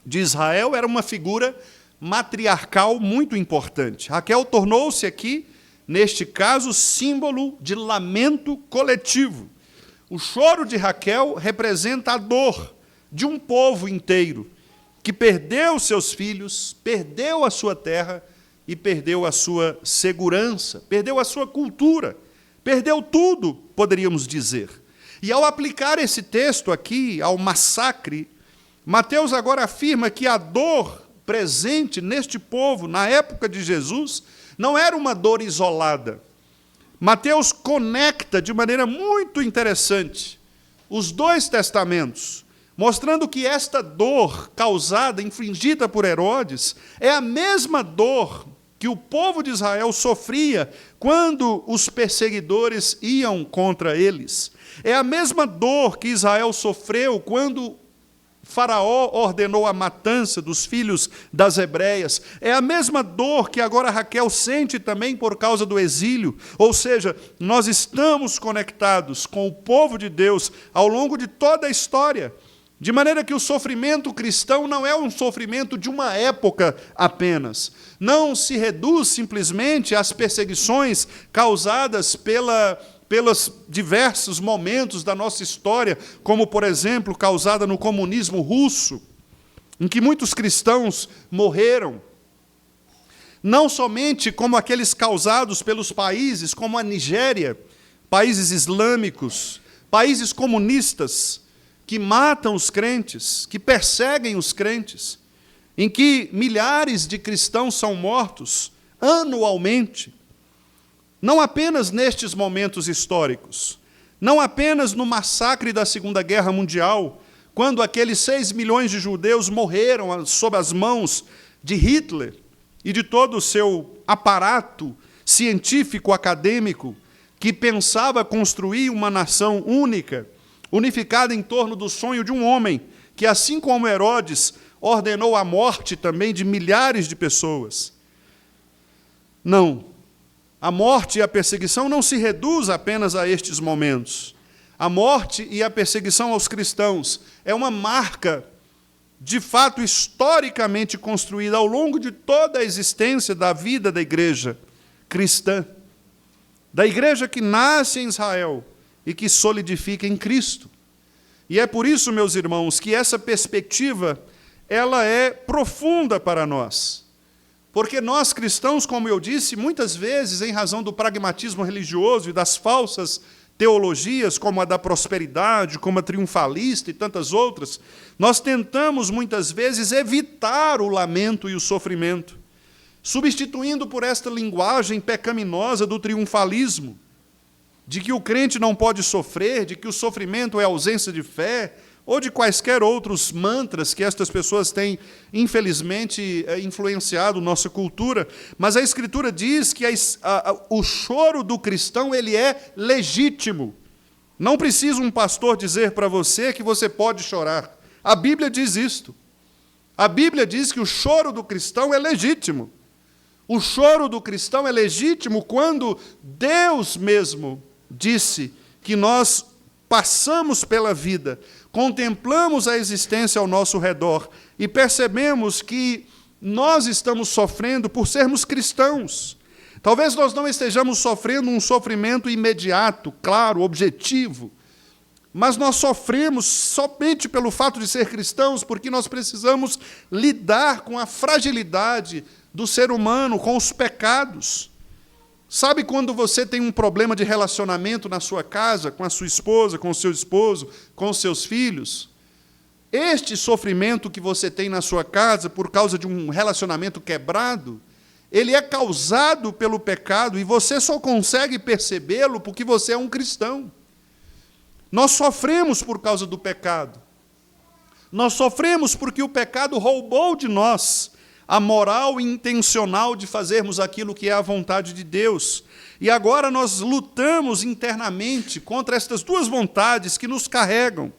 de Israel, era uma figura matriarcal muito importante. Raquel tornou-se aqui, neste caso, símbolo de lamento coletivo. O choro de Raquel representa a dor de um povo inteiro que perdeu seus filhos, perdeu a sua terra e perdeu a sua segurança, perdeu a sua cultura, perdeu tudo, poderíamos dizer. E ao aplicar esse texto aqui ao massacre, Mateus agora afirma que a dor presente neste povo, na época de Jesus, não era uma dor isolada. Mateus conecta de maneira muito interessante os dois testamentos, mostrando que esta dor causada, infligida por Herodes, é a mesma dor que o povo de Israel sofria quando os perseguidores iam contra eles. É a mesma dor que Israel sofreu quando Faraó ordenou a matança dos filhos das hebreias. É a mesma dor que agora Raquel sente também por causa do exílio. Ou seja, nós estamos conectados com o povo de Deus ao longo de toda a história. De maneira que o sofrimento cristão não é um sofrimento de uma época apenas. Não se reduz simplesmente às perseguições causadas pelos diversos momentos da nossa história, como, por exemplo, causada no comunismo russo, em que muitos cristãos morreram. Não somente como aqueles causados pelos países como a Nigéria, países islâmicos, países comunistas, que matam os crentes, que perseguem os crentes, em que milhares de cristãos são mortos anualmente. Não apenas nestes momentos históricos, não apenas no massacre da Segunda Guerra Mundial, quando aqueles 6 milhões de judeus morreram sob as mãos de Hitler e de todo o seu aparato científico, acadêmico, que pensava construir uma nação única, unificada em torno do sonho de um homem, que, assim como Herodes, ordenou a morte também de milhares de pessoas. Não. A morte e a perseguição não se reduz apenas a estes momentos. A morte e a perseguição aos cristãos é uma marca, de fato, historicamente construída ao longo de toda a existência da vida da igreja cristã, da igreja que nasce em Israel e que solidifica em Cristo. E é por isso, meus irmãos, que essa perspectiva ela é profunda para nós. Porque nós cristãos, como eu disse, muitas vezes, em razão do pragmatismo religioso e das falsas teologias, como a da prosperidade, como a triunfalista e tantas outras, nós tentamos, muitas vezes, evitar o lamento e o sofrimento, substituindo por esta linguagem pecaminosa do triunfalismo, de que o crente não pode sofrer, de que o sofrimento é ausência de fé, ou de quaisquer outros mantras que estas pessoas têm, infelizmente, influenciado nossa cultura. Mas a Escritura diz que o choro do cristão ele é legítimo. Não precisa um pastor dizer para você que você pode chorar. A Bíblia diz isto. A Bíblia diz que o choro do cristão é legítimo. O choro do cristão é legítimo quando Deus mesmo disse que nós passamos pela vida, contemplamos a existência ao nosso redor e percebemos que nós estamos sofrendo por sermos cristãos. Talvez nós não estejamos sofrendo um sofrimento imediato, claro, objetivo, mas nós sofremos somente pelo fato de ser cristãos, porque nós precisamos lidar com a fragilidade do ser humano, com os pecados. Sabe quando você tem um problema de relacionamento na sua casa, com a sua esposa, com o seu esposo, com os seus filhos? Este sofrimento que você tem na sua casa por causa de um relacionamento quebrado, ele é causado pelo pecado e você só consegue percebê-lo porque você é um cristão. Nós sofremos por causa do pecado. Nós sofremos porque o pecado roubou de nós a moral intencional de fazermos aquilo que é a vontade de Deus. E agora nós lutamos internamente contra estas duas vontades que nos carregam.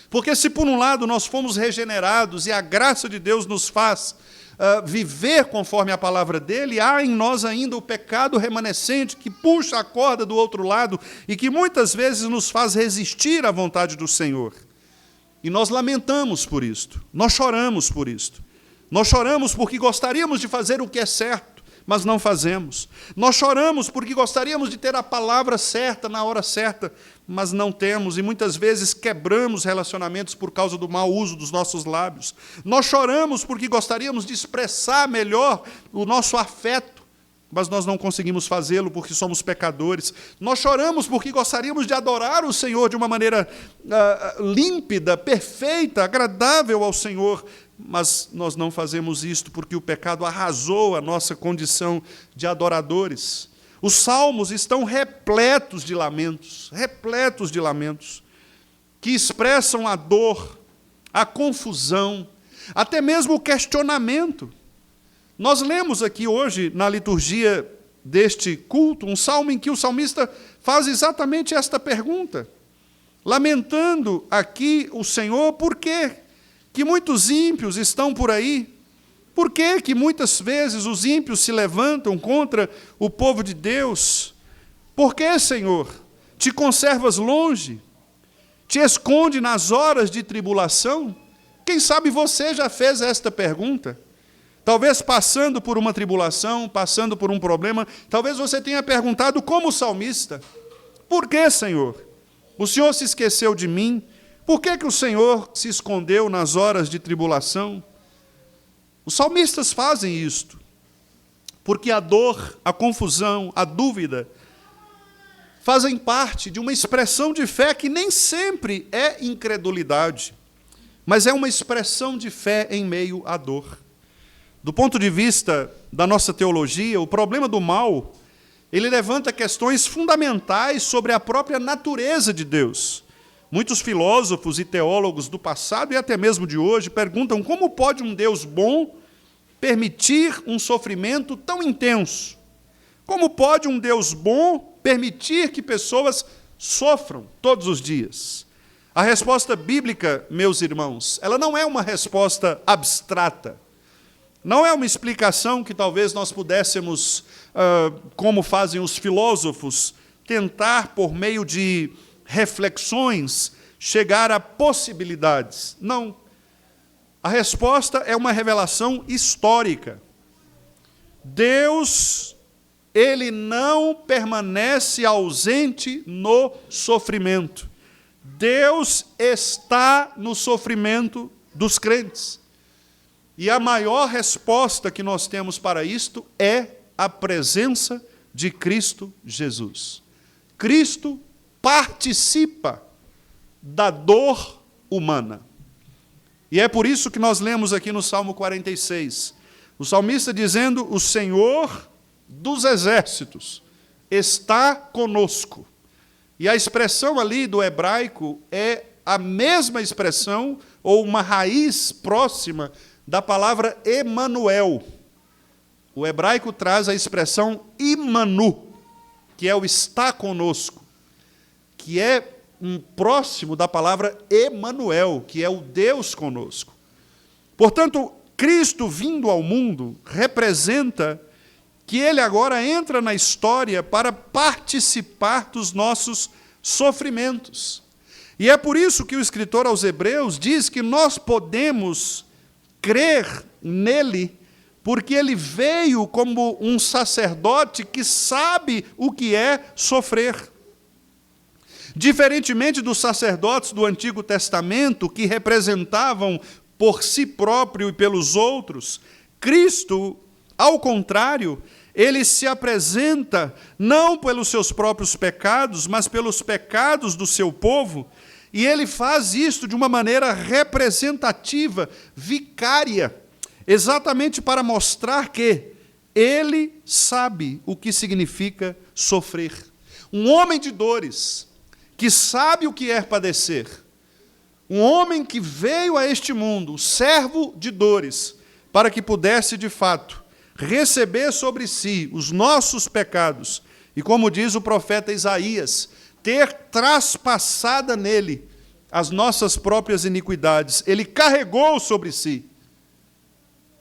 Porque se por um lado nós fomos regenerados e a graça de Deus nos faz viver conforme a palavra dele, há em nós ainda o pecado remanescente que puxa a corda do outro lado e que muitas vezes nos faz resistir à vontade do Senhor. E nós lamentamos por isto, nós choramos por isto. Nós choramos porque gostaríamos de fazer o que é certo, mas não fazemos. Nós choramos porque gostaríamos de ter a palavra certa na hora certa, mas não temos, e muitas vezes quebramos relacionamentos por causa do mau uso dos nossos lábios. Nós choramos porque gostaríamos de expressar melhor o nosso afeto, mas nós não conseguimos fazê-lo porque somos pecadores. Nós choramos porque gostaríamos de adorar o Senhor de uma maneira límpida, perfeita, agradável ao Senhor, mas nós não fazemos isto porque o pecado arrasou a nossa condição de adoradores. Os salmos estão repletos de lamentos, que expressam a dor, a confusão, até mesmo o questionamento. Nós lemos aqui hoje, na liturgia deste culto, um salmo em que o salmista faz exatamente esta pergunta, lamentando aqui o Senhor, por quê que muitos ímpios estão por aí? Por que muitas vezes os ímpios se levantam contra o povo de Deus? Por que, Senhor, te conservas longe? Te esconde nas horas de tribulação? Quem sabe você já fez esta pergunta? Talvez passando por uma tribulação, passando por um problema, talvez você tenha perguntado como o salmista, por que, Senhor? O Senhor se esqueceu de mim? Por que o Senhor se escondeu nas horas de tribulação? Os salmistas fazem isto, porque a dor, a confusão, a dúvida, fazem parte de uma expressão de fé que nem sempre é incredulidade, mas é uma expressão de fé em meio à dor. Do ponto de vista da nossa teologia, o problema do mal, ele levanta questões fundamentais sobre a própria natureza de Deus. Muitos filósofos e teólogos do passado e até mesmo de hoje perguntam como pode um Deus bom permitir um sofrimento tão intenso? Como pode um Deus bom permitir que pessoas sofram todos os dias? A resposta bíblica, meus irmãos, ela não é uma resposta abstrata. Não é uma explicação que talvez nós pudéssemos, como fazem os filósofos, tentar, por meio de reflexões, chegar a possibilidades. Não. A resposta é uma revelação histórica. Deus, ele não permanece ausente no sofrimento. Deus está no sofrimento dos crentes. E a maior resposta que nós temos para isto é a presença de Cristo Jesus. Cristo participa da dor humana. E é por isso que nós lemos aqui no Salmo 46, o salmista dizendo, o Senhor dos exércitos está conosco. E a expressão ali do hebraico é a mesma expressão, ou uma raiz próxima da palavra Emanuel. O hebraico traz a expressão Imanu, que é o está conosco, que é próximo da palavra Emanuel, que é o Deus conosco. Portanto, Cristo vindo ao mundo representa que ele agora entra na história para participar dos nossos sofrimentos. E é por isso que o escritor aos Hebreus diz que nós podemos crer nele, porque ele veio como um sacerdote que sabe o que é sofrer. Diferentemente dos sacerdotes do Antigo Testamento, que representavam por si próprio e pelos outros, Cristo, ao contrário, ele se apresenta não pelos seus próprios pecados, mas pelos pecados do seu povo, e ele faz isso de uma maneira representativa, vicária, exatamente para mostrar que ele sabe o que significa sofrer. Um homem de dores, que sabe o que é padecer, um homem que veio a este mundo, servo de dores, para que pudesse, de fato, receber sobre si os nossos pecados, e como diz o profeta Isaías, ter traspassada nele as nossas próprias iniquidades. Ele carregou sobre si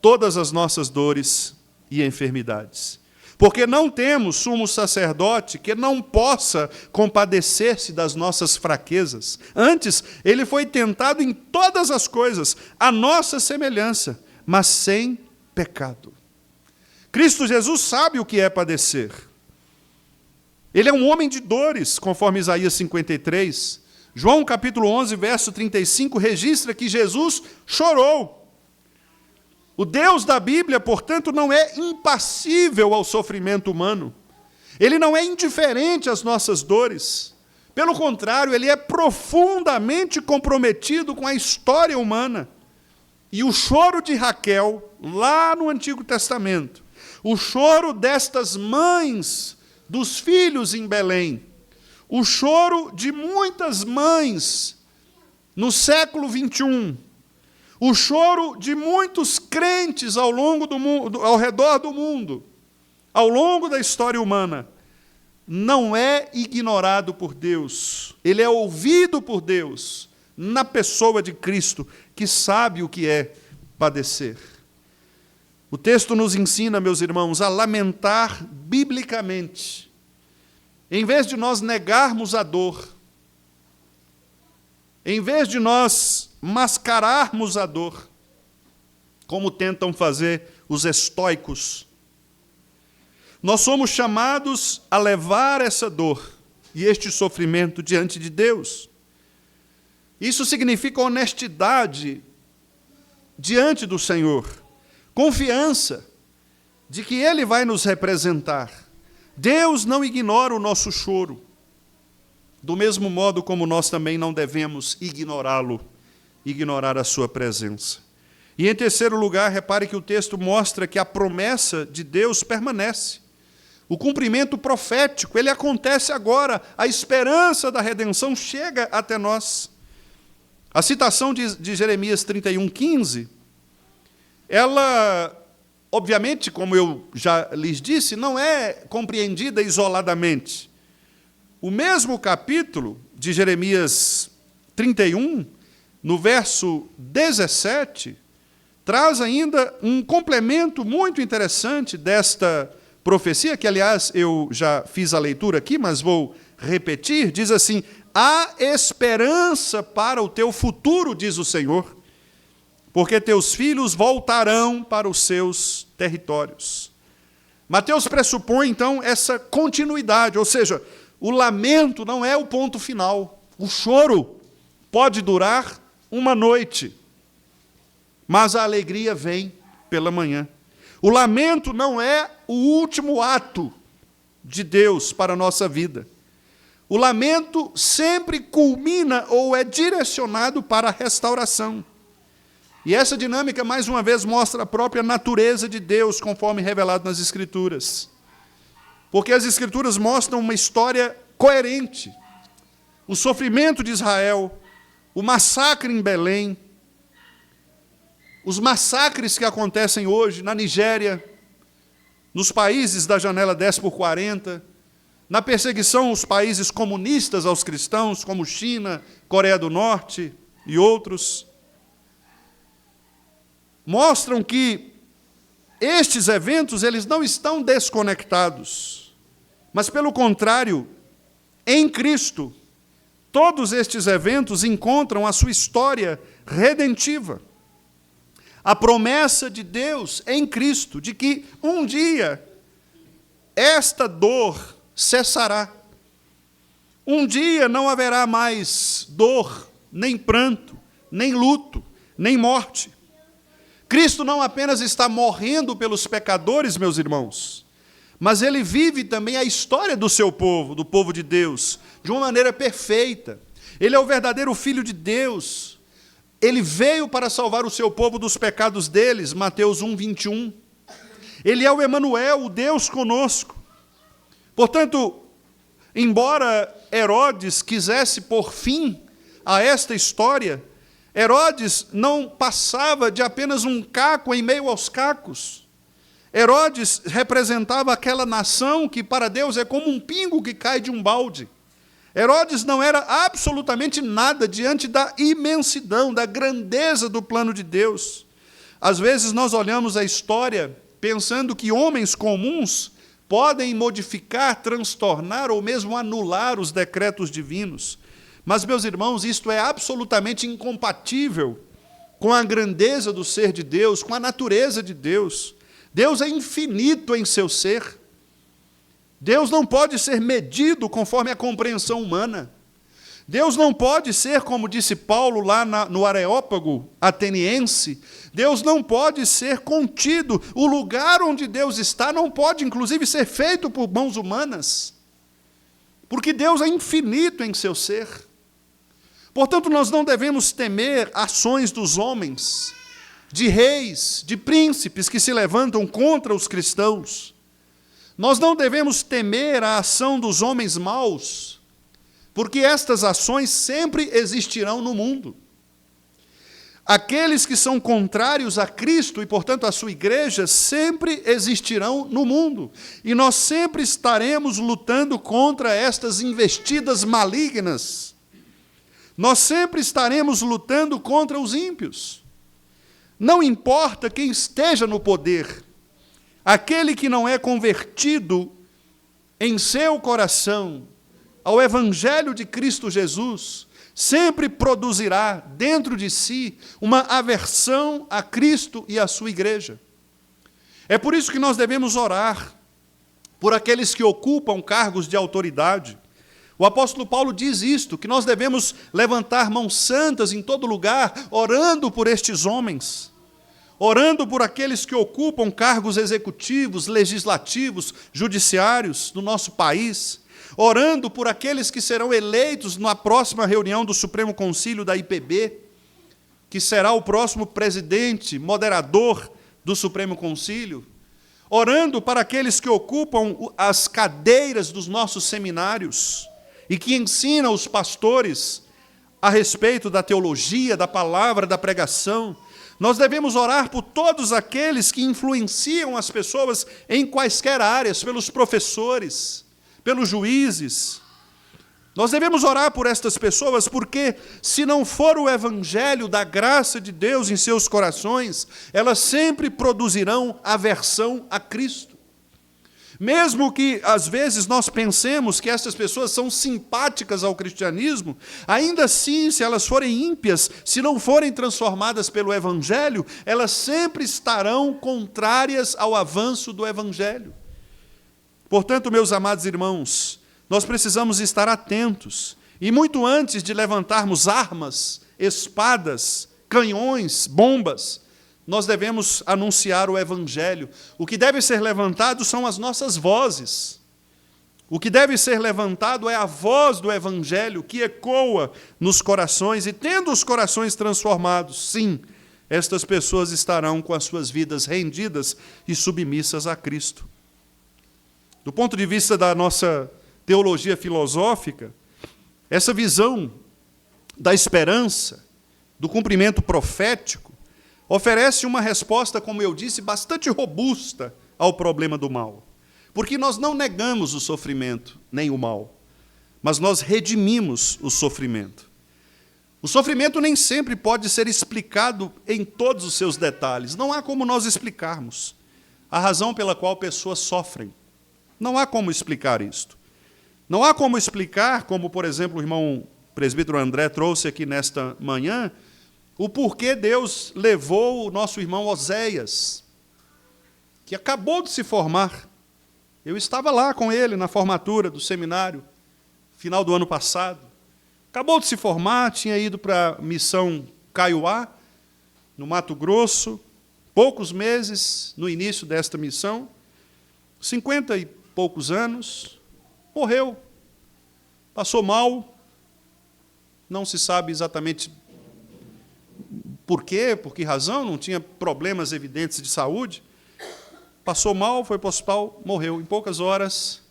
todas as nossas dores e enfermidades. Porque não temos sumo sacerdote que não possa compadecer-se das nossas fraquezas. Antes, ele foi tentado em todas as coisas, à nossa semelhança, mas sem pecado. Cristo Jesus sabe o que é padecer. Ele é um homem de dores, conforme Isaías 53. João capítulo 11, verso 35, registra que Jesus chorou. O Deus da Bíblia, portanto, não é impassível ao sofrimento humano. Ele não é indiferente às nossas dores. Pelo contrário, ele é profundamente comprometido com a história humana. E o choro de Raquel, lá no Antigo Testamento, o choro destas mães dos filhos em Belém, o choro de muitas mães no século 21, o choro de muitos crentes ao longo do mundo, ao redor do mundo, ao longo da história humana, não é ignorado por Deus. Ele é ouvido por Deus na pessoa de Cristo, que sabe o que é padecer. O texto nos ensina, meus irmãos, a lamentar biblicamente. Em vez de nós negarmos a dor, em vez de nós mascararmos a dor, como tentam fazer os estoicos, nós somos chamados a levar essa dor e este sofrimento diante de Deus. Isso significa honestidade diante do Senhor, confiança de que Ele vai nos representar. Deus não ignora o nosso choro, do mesmo modo como nós também não devemos ignorá-lo, ignorar a sua presença. E em terceiro lugar, repare que o texto mostra que a promessa de Deus permanece. O cumprimento profético, ele acontece agora, a esperança da redenção chega até nós. A citação de Jeremias 31:15, ela, obviamente, como eu já lhes disse, não é compreendida isoladamente. O mesmo capítulo de Jeremias 31, no verso 17, traz ainda um complemento muito interessante desta profecia, que, aliás, eu já fiz a leitura aqui, mas vou repetir. Diz assim: há esperança para o teu futuro, diz o Senhor, porque teus filhos voltarão para os seus territórios. Mateus pressupõe, então, essa continuidade, ou seja, o lamento não é o ponto final. O choro pode durar uma noite, mas a alegria vem pela manhã. O lamento não é o último ato de Deus para a nossa vida. O lamento sempre culmina ou é direcionado para a restauração. E essa dinâmica, mais uma vez, mostra a própria natureza de Deus, conforme revelado nas Escrituras. Porque as Escrituras mostram uma história coerente. O sofrimento de Israel, o massacre em Belém, os massacres que acontecem hoje na Nigéria, nos países da janela 10x40, na perseguição aos países comunistas aos cristãos, como China, Coreia do Norte e outros, mostram que estes eventos eles não estão desconectados, mas, pelo contrário, em Cristo, todos estes eventos encontram a sua história redentiva. A promessa de Deus em Cristo, de que um dia esta dor cessará. Um dia não haverá mais dor, nem pranto, nem luto, nem morte. Cristo não apenas está morrendo pelos pecadores, meus irmãos, mas ele vive também a história do seu povo, do povo de Deus, de uma maneira perfeita. Ele é o verdadeiro Filho de Deus. Ele veio para salvar o seu povo dos pecados deles, Mateus 1:21. Ele é o Emanuel, o Deus conosco. Portanto, embora Herodes quisesse pôr fim a esta história, Herodes não passava de apenas um caco em meio aos cacos. Herodes representava aquela nação que para Deus é como um pingo que cai de um balde. Herodes não era absolutamente nada diante da imensidão, da grandeza do plano de Deus. Às vezes nós olhamos a história pensando que homens comuns podem modificar, transtornar ou mesmo anular os decretos divinos. Mas, meus irmãos, isto é absolutamente incompatível com a grandeza do ser de Deus, com a natureza de Deus. Deus é infinito em seu ser. Deus não pode ser medido conforme a compreensão humana. Deus não pode ser, como disse Paulo lá no Areópago ateniense, Deus não pode ser contido. O lugar onde Deus está não pode, inclusive, ser feito por mãos humanas, porque Deus é infinito em seu ser. Portanto, nós não devemos temer ações dos homens, de reis, de príncipes que se levantam contra os cristãos. Nós não devemos temer a ação dos homens maus, porque estas ações sempre existirão no mundo. Aqueles que são contrários a Cristo e, portanto, a sua igreja, sempre existirão no mundo. E nós sempre estaremos lutando contra estas investidas malignas. Nós sempre estaremos lutando contra os ímpios. Não importa quem esteja no poder, aquele que não é convertido em seu coração ao Evangelho de Cristo Jesus, sempre produzirá dentro de si uma aversão a Cristo e à sua igreja. É por isso que nós devemos orar por aqueles que ocupam cargos de autoridade. O apóstolo Paulo diz isto, que nós devemos levantar mãos santas em todo lugar, orando por estes homens, orando por aqueles que ocupam cargos executivos, legislativos, judiciários do nosso país, orando por aqueles que serão eleitos na próxima reunião do Supremo Concílio da IPB, que será o próximo presidente, moderador do Supremo Concílio, orando para aqueles que ocupam as cadeiras dos nossos seminários e que ensinam os pastores a respeito da teologia, da palavra, da pregação. Nós devemos orar por todos aqueles que influenciam as pessoas em quaisquer áreas, pelos professores, pelos juízes. Nós devemos orar por estas pessoas, porque se não for o evangelho da graça de Deus em seus corações, elas sempre produzirão aversão a Cristo. Mesmo que, às vezes, nós pensemos que estas pessoas são simpáticas ao cristianismo, ainda assim, se elas forem ímpias, se não forem transformadas pelo evangelho, elas sempre estarão contrárias ao avanço do evangelho. Portanto, meus amados irmãos, nós precisamos estar atentos, e muito antes de levantarmos armas, espadas, canhões, bombas, nós devemos anunciar o evangelho. O que deve ser levantado são as nossas vozes. O que deve ser levantado é a voz do evangelho que ecoa nos corações, e tendo os corações transformados, sim, estas pessoas estarão com as suas vidas rendidas e submissas a Cristo. Do ponto de vista da nossa teologia filosófica, essa visão da esperança, do cumprimento profético, oferece uma resposta, como eu disse, bastante robusta ao problema do mal. Porque nós não negamos o sofrimento, nem o mal, mas nós redimimos o sofrimento. O sofrimento nem sempre pode ser explicado em todos os seus detalhes. Não há como nós explicarmos a razão pela qual pessoas sofrem. Não há como explicar isto. Não há como explicar, como, por exemplo, o irmão presbítero André trouxe aqui nesta manhã, o porquê Deus levou o nosso irmão Oséias, que acabou de se formar. Eu estava lá com ele na formatura do seminário, final do ano passado. Acabou de se formar, tinha ido para a missão Kaiowá, no Mato Grosso, poucos meses no início desta missão, 50 e poucos anos, morreu, passou mal, não se sabe exatamente por quê, por que razão, não tinha problemas evidentes de saúde, passou mal, foi para o hospital, morreu. Em poucas horas,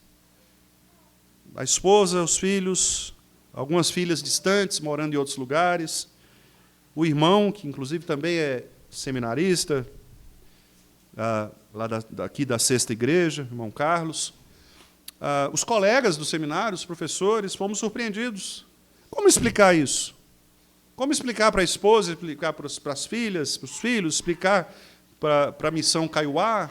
a esposa, os filhos, algumas filhas distantes, morando em outros lugares, o irmão, que inclusive também é seminarista, lá daqui da Sexta Igreja, irmão Carlos, os colegas do seminário, os professores, fomos surpreendidos. Como explicar isso? Como explicar para a esposa, explicar para as filhas, para os filhos, explicar para a missão Kaiowá?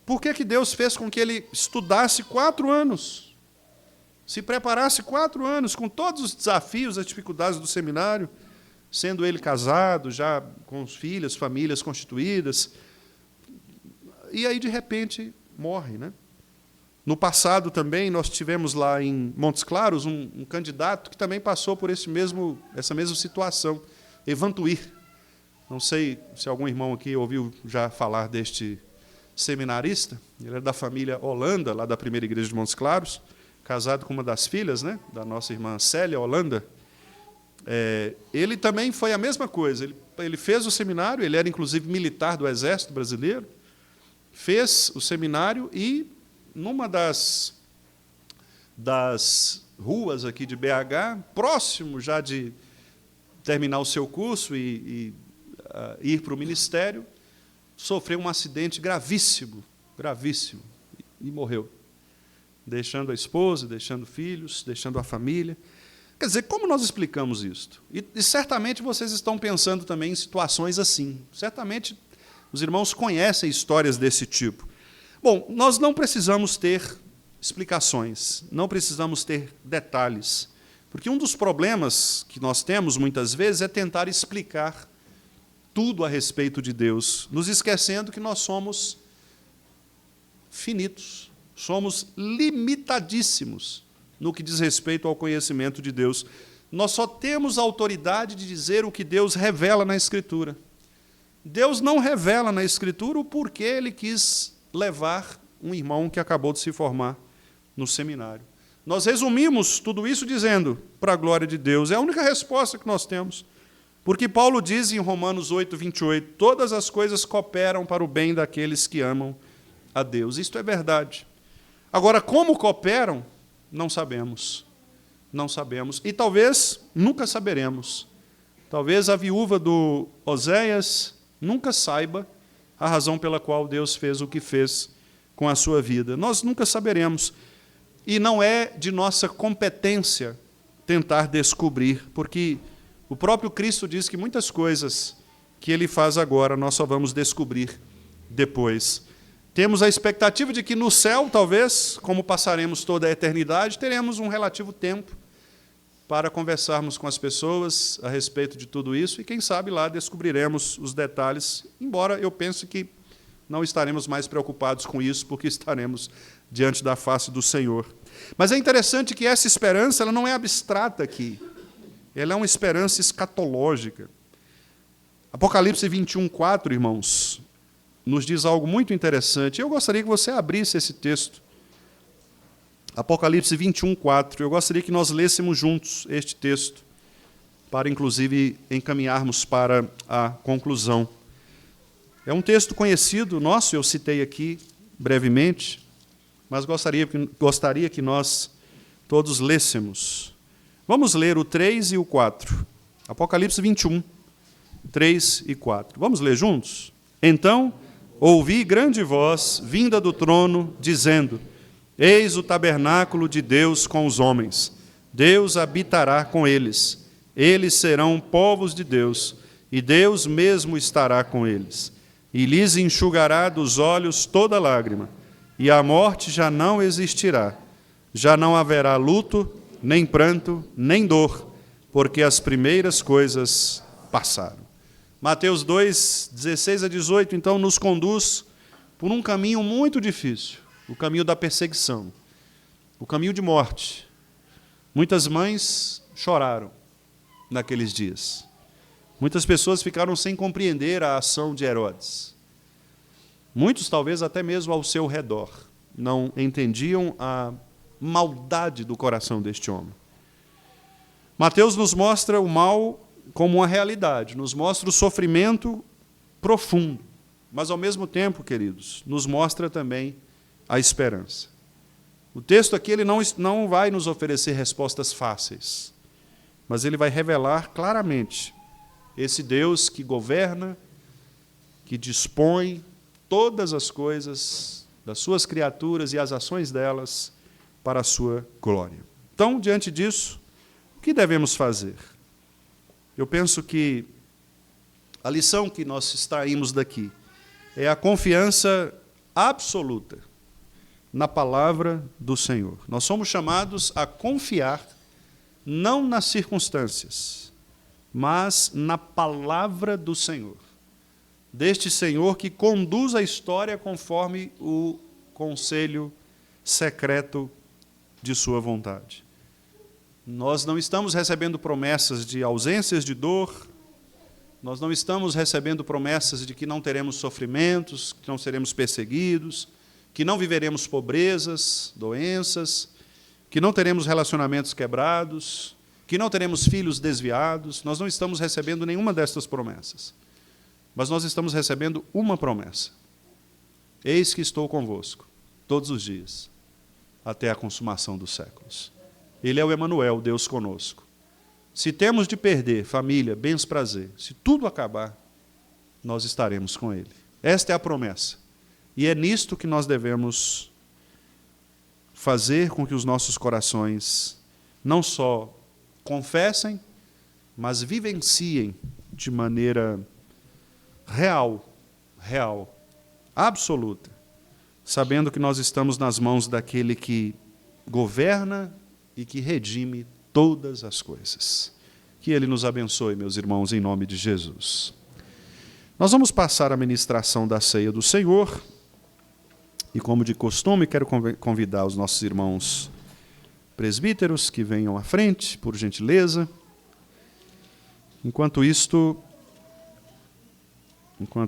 Por que Deus fez com que ele estudasse 4 anos? Se preparasse 4 anos, com todos os desafios, as dificuldades do seminário, sendo ele casado, já com filhas, famílias constituídas, e aí, de repente, morre, né? No passado também, nós tivemos lá em Montes Claros um candidato que também passou por essa mesma situação, Evantuir. Não sei se algum irmão aqui ouviu já falar deste seminarista. Ele é da família Holanda, lá da primeira igreja de Montes Claros, casado com uma das filhas, né, da nossa irmã Célia Holanda. Ele também foi a mesma coisa. Ele fez o seminário, ele era inclusive militar do Exército Brasileiro, fez o seminário e, numa das ruas aqui de BH, próximo já de terminar o seu curso e ir para o ministério, sofreu um acidente gravíssimo, e morreu, deixando a esposa, deixando filhos, deixando a família. Quer dizer, como nós explicamos isto? E certamente vocês estão pensando também em situações assim. Certamente os irmãos conhecem histórias desse tipo. Bom, nós não precisamos ter explicações, não precisamos ter detalhes, porque um dos problemas que nós temos, muitas vezes, é tentar explicar tudo a respeito de Deus, nos esquecendo que nós somos finitos, somos limitadíssimos no que diz respeito ao conhecimento de Deus. Nós só temos a autoridade de dizer o que Deus revela na Escritura. Deus não revela na Escritura o porquê Ele quis levar um irmão que acabou de se formar no seminário. Nós resumimos tudo isso dizendo, para a glória de Deus. É a única resposta que nós temos. Porque Paulo diz em Romanos 8, 28, todas as coisas cooperam para o bem daqueles que amam a Deus. Isto é verdade. Agora, como cooperam, não sabemos. Não sabemos. E talvez nunca saberemos. Talvez a viúva do Oséias nunca saiba a razão pela qual Deus fez o que fez com a sua vida. Nós nunca saberemos. E não é de nossa competência tentar descobrir, porque o próprio Cristo diz que muitas coisas que Ele faz agora nós só vamos descobrir depois. Temos a expectativa de que no céu, talvez, como passaremos toda a eternidade, teremos um relativo tempo para conversarmos com as pessoas a respeito de tudo isso, e quem sabe lá descobriremos os detalhes, embora eu pense que não estaremos mais preocupados com isso, porque estaremos diante da face do Senhor. Mas é interessante que essa esperança ela não é abstrata aqui, ela é uma esperança escatológica. Apocalipse 21, 4, irmãos, nos diz algo muito interessante. Eu gostaria que você abrisse esse texto. Apocalipse 21, 4. Eu gostaria que nós lêssemos juntos este texto, para, inclusive, encaminharmos para a conclusão. É um texto conhecido nosso, eu citei aqui brevemente, mas gostaria que nós todos lêssemos. Vamos ler o 3 e o 4. Apocalipse 21, 3 e 4. Vamos ler juntos? Então, ouvi grande voz vinda do trono, dizendo: Eis o tabernáculo de Deus com os homens. Deus habitará com eles. Eles serão povos de Deus, e Deus mesmo estará com eles. E lhes enxugará dos olhos toda lágrima, e a morte já não existirá. Já não haverá luto, nem pranto, nem dor, porque as primeiras coisas passaram. Mateus 2, 16 a 18, então, nos conduz por um caminho muito difícil, o caminho da perseguição. o caminho de morte. Muitas mães choraram naqueles dias. Muitas pessoas ficaram sem compreender a ação de Herodes. Muitos, talvez até mesmo ao seu redor, não entendiam a maldade do coração deste homem. Mateus nos mostra o mal como uma realidade, nos mostra o sofrimento profundo, mas, ao mesmo tempo, queridos, nos mostra também a esperança. O texto aqui ele não vai nos oferecer respostas fáceis, mas ele vai revelar claramente esse Deus que governa, que dispõe todas as coisas das suas criaturas e as ações delas para a sua glória. Então, diante disso, o que devemos fazer? Eu penso que a lição que nós extraímos daqui é a confiança absoluta na palavra do Senhor. Nós somos chamados a confiar não nas circunstâncias, mas na palavra do Senhor. Deste Senhor que conduz a história conforme o conselho secreto de sua vontade. Nós não estamos recebendo promessas de ausências de dor, nós não estamos recebendo promessas de que não teremos sofrimentos, que não seremos perseguidos, que não viveremos pobrezas, doenças, que não teremos relacionamentos quebrados, que não teremos filhos desviados. Nós não estamos recebendo nenhuma destas promessas. Mas nós estamos recebendo uma promessa. Eis que estou convosco, todos os dias, até a consumação dos séculos. Ele é o Emanuel, Deus conosco. Se temos de perder família, bens, prazer, se tudo acabar, nós estaremos com Ele. Esta é a promessa. E é nisto que nós devemos fazer com que os nossos corações não só confessem, mas vivenciem de maneira real, absoluta, sabendo que nós estamos nas mãos daquele que governa e que redime todas as coisas. Que Ele nos abençoe, meus irmãos, em nome de Jesus. Nós vamos passar a ministração da ceia do Senhor, e como de costume, quero convidar os nossos irmãos presbíteros que venham à frente, por gentileza. Enquanto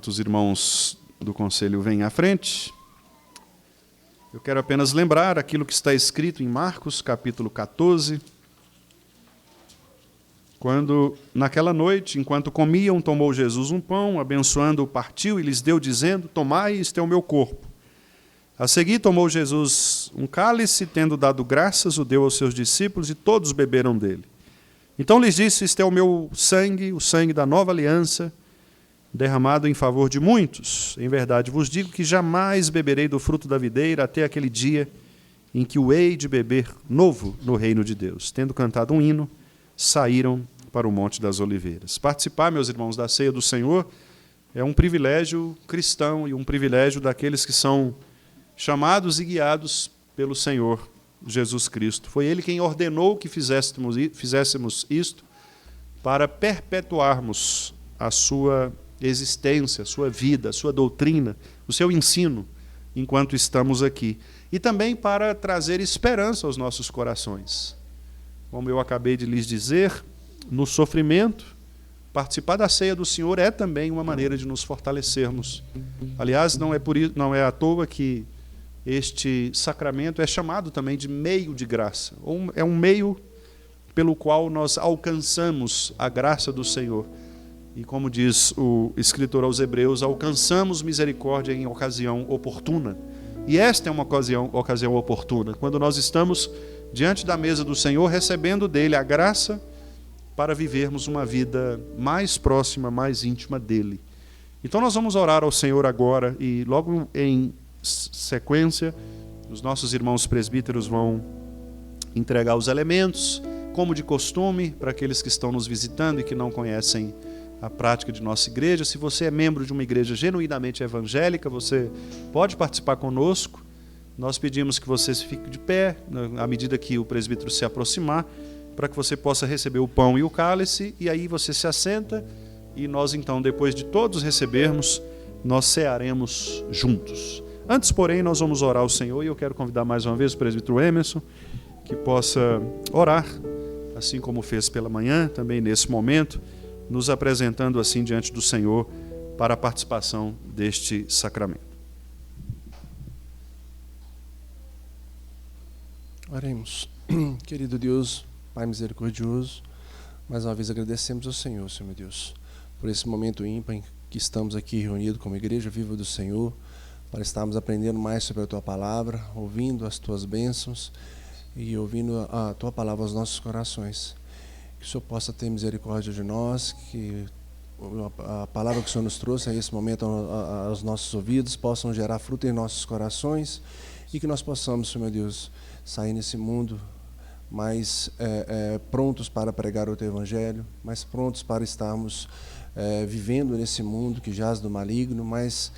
os irmãos do conselho vêm à frente, eu quero apenas lembrar aquilo que está escrito em Marcos, capítulo 14, quando, naquela noite, enquanto comiam, tomou Jesus um pão, abençoando-o, partiu e lhes deu, dizendo: tomai, isto é o meu corpo. A seguir, tomou Jesus um cálice, tendo dado graças, o deu aos seus discípulos, e todos beberam dele. Então lhes disse: isto é o meu sangue, o sangue da nova aliança, derramado em favor de muitos. Em verdade vos digo que jamais beberei do fruto da videira até aquele dia em que o hei de beber novo no reino de Deus. Tendo cantado um hino, saíram para o Monte das Oliveiras. Participar, meus irmãos, da ceia do Senhor é um privilégio cristão e um privilégio daqueles que são chamados e guiados pelo Senhor Jesus Cristo. Foi Ele quem ordenou que fizéssemos isto para perpetuarmos a sua existência, a sua vida, a sua doutrina, o seu ensino, enquanto estamos aqui. E também para trazer esperança aos nossos corações. Como eu acabei de lhes dizer, no sofrimento, participar da ceia do Senhor é também uma maneira de nos fortalecermos. Aliás, não é à toa que este sacramento é chamado também de meio de graça. É um meio pelo qual nós alcançamos a graça do Senhor. E como diz o escritor aos Hebreus, alcançamos misericórdia em ocasião oportuna. E esta é uma ocasião oportuna, quando nós estamos diante da mesa do Senhor, recebendo dele a graça para vivermos uma vida mais próxima, mais íntima dele. Então nós vamos orar ao Senhor agora, e logo em sequência, os nossos irmãos presbíteros vão entregar os elementos, como de costume, para aqueles que estão nos visitando e que não conhecem a prática de nossa igreja. Se você é membro de uma igreja genuinamente evangélica, você pode participar conosco. Nós pedimos que você fique de pé, à medida que o presbítero se aproximar, para que você possa receber o pão e o cálice, e aí você se assenta, e nós então, depois de todos recebermos, nós cearemos juntos. Antes, porém, nós vamos orar ao Senhor, e eu quero convidar mais uma vez o presbítero Emerson, que possa orar, assim como fez pela manhã, também nesse momento, nos apresentando assim diante do Senhor para a participação deste sacramento. Oremos. Querido Deus, Pai misericordioso, mais uma vez agradecemos ao Senhor, Senhor meu Deus, por esse momento ímpar em que estamos aqui reunidos como Igreja Viva do Senhor, para estarmos aprendendo mais sobre a Tua Palavra, ouvindo as Tuas bênçãos e ouvindo a Tua Palavra aos nossos corações. Que o Senhor possa ter misericórdia de nós, que a palavra que o Senhor nos trouxe a esse momento aos nossos ouvidos possam gerar fruto em nossos corações e que nós possamos, Senhor meu Deus, sair nesse mundo mais prontos para pregar o Teu Evangelho, mais prontos para estarmos vivendo nesse mundo que jaz do maligno, mas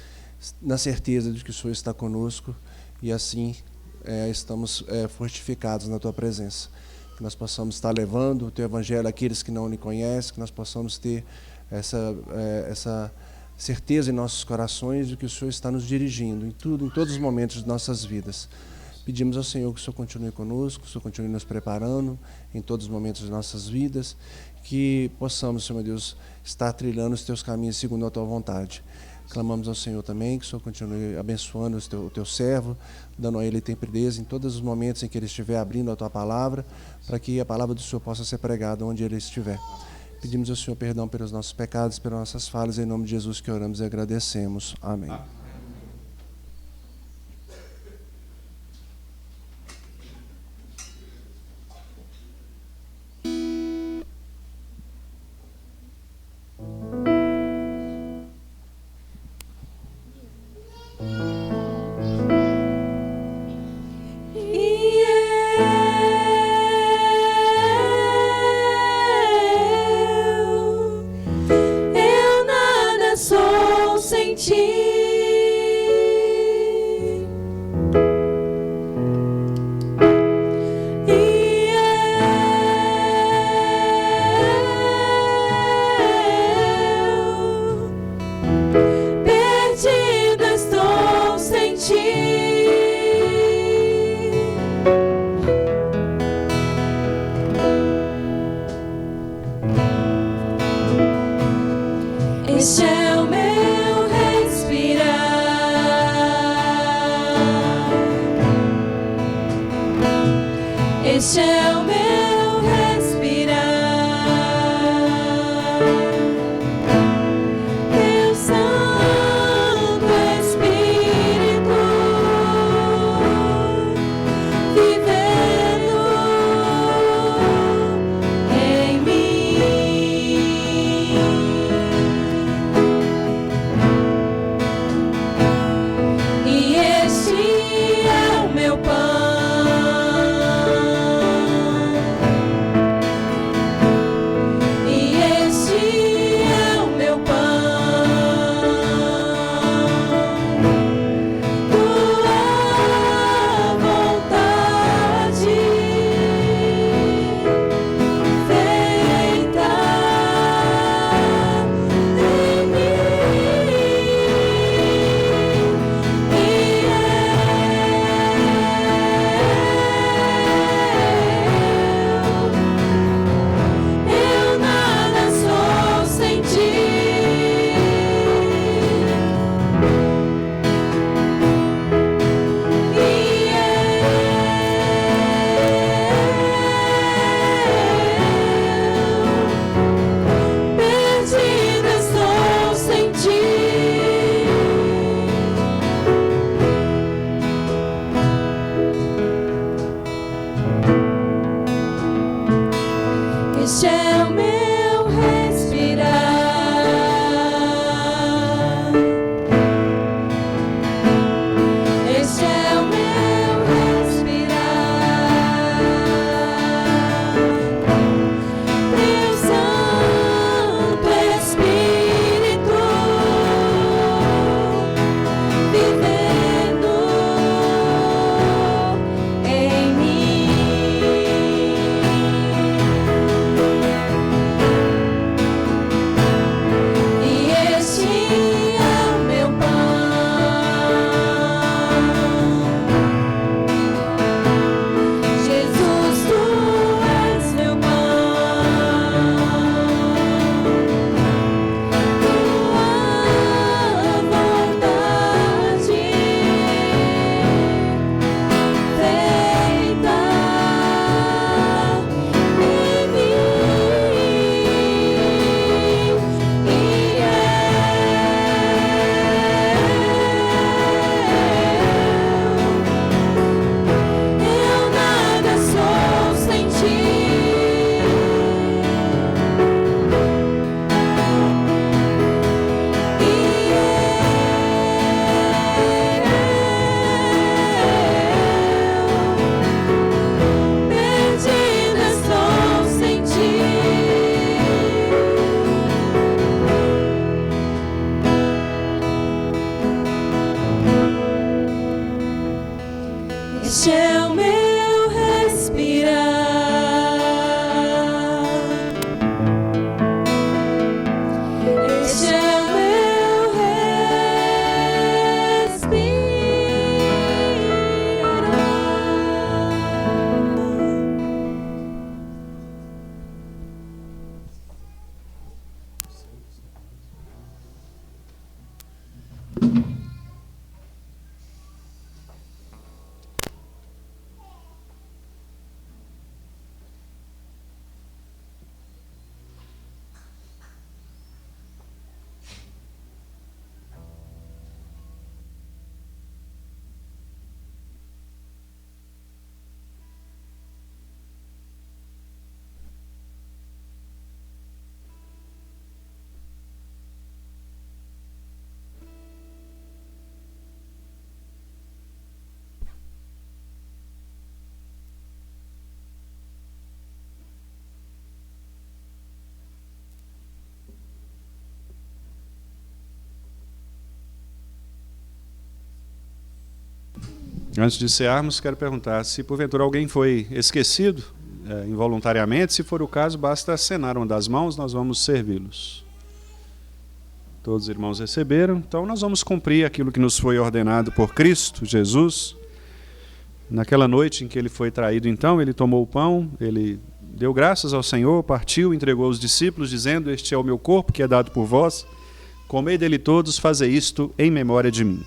na certeza de que o Senhor está conosco e assim estamos fortificados na Tua presença. Que nós possamos estar levando o Teu Evangelho àqueles que não lhe conhecem, que nós possamos ter essa certeza em nossos corações de que o Senhor está nos dirigindo em tudo, em todos os momentos de nossas vidas. Pedimos ao Senhor que o Senhor continue conosco, que o Senhor continue nos preparando em todos os momentos de nossas vidas, que possamos, Senhor meu Deus, estar trilhando os Teus caminhos segundo a Tua vontade. Clamamos ao Senhor também que o Senhor continue abençoando o teu servo, dando a ele temperança em todos os momentos em que ele estiver abrindo a Tua Palavra, para que a Palavra do Senhor possa ser pregada onde ele estiver. Pedimos ao Senhor perdão pelos nossos pecados, pelas nossas falhas, em nome de Jesus que oramos e agradecemos. Amém. Eu nada sou sem ti. Perdido estou sem ti. Este é o meu respirar. Este é o meu respirar. Teu Santo Espírito vivendo em mim. E este é o meu pão. Este é o meu respirar. Este é o meu Antes de encerrarmos, quero perguntar se porventura alguém foi esquecido involuntariamente. Se for o caso, basta acenar uma das mãos, nós vamos servi-los. Todos os irmãos receberam, então nós vamos cumprir aquilo que nos foi ordenado por Cristo Jesus. Naquela noite em que ele foi traído, então, ele tomou o pão, ele deu graças ao Senhor, partiu, entregou aos discípulos, dizendo: este é o meu corpo que é dado por vós, comei dele todos, fazei isto em memória de mim.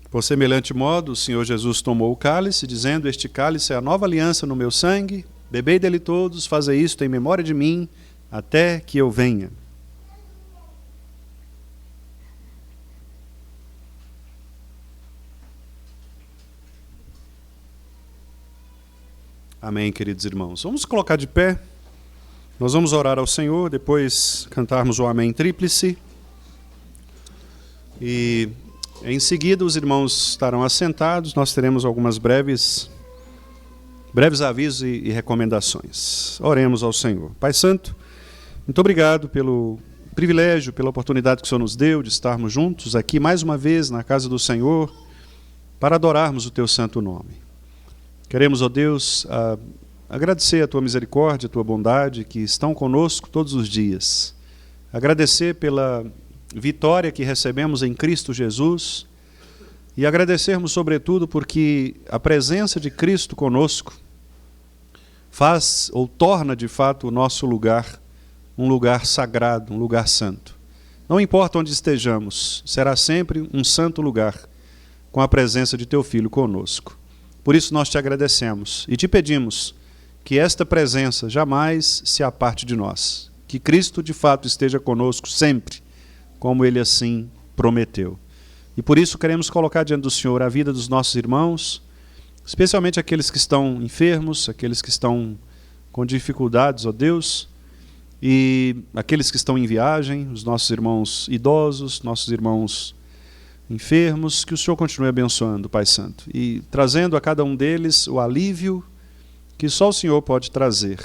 Por semelhante modo, o Senhor Jesus tomou o cálice, dizendo: este cálice é a nova aliança no meu sangue, bebei dele todos, fazei isto em memória de mim, até que eu venha. Amém, queridos irmãos. Vamos colocar de pé, nós vamos orar ao Senhor, depois cantarmos o Amém Tríplice, e em seguida os irmãos estarão assentados, nós teremos algumas breves avisos e recomendações. Oremos ao Senhor. Pai Santo, muito obrigado pelo privilégio, pela oportunidade que o Senhor nos deu de estarmos juntos aqui mais uma vez na casa do Senhor para adorarmos o Teu santo nome. Queremos, ó Deus, agradecer a Tua misericórdia, a Tua bondade que estão conosco todos os dias. Agradecer pela vitória que recebemos em Cristo Jesus e agradecermos sobretudo porque a presença de Cristo conosco faz ou torna de fato o nosso lugar um lugar sagrado, um lugar santo. Não importa onde estejamos, será sempre um santo lugar com a presença de Teu Filho conosco. Por isso nós Te agradecemos e Te pedimos que esta presença jamais se aparte de nós, que Cristo de fato esteja conosco sempre, como Ele assim prometeu. E por isso queremos colocar diante do Senhor a vida dos nossos irmãos, especialmente aqueles que estão enfermos, aqueles que estão com dificuldades, ó Deus, e aqueles que estão em viagem, os nossos irmãos idosos, nossos irmãos enfermos, que o Senhor continue abençoando, Pai Santo, e trazendo a cada um deles o alívio que só o Senhor pode trazer.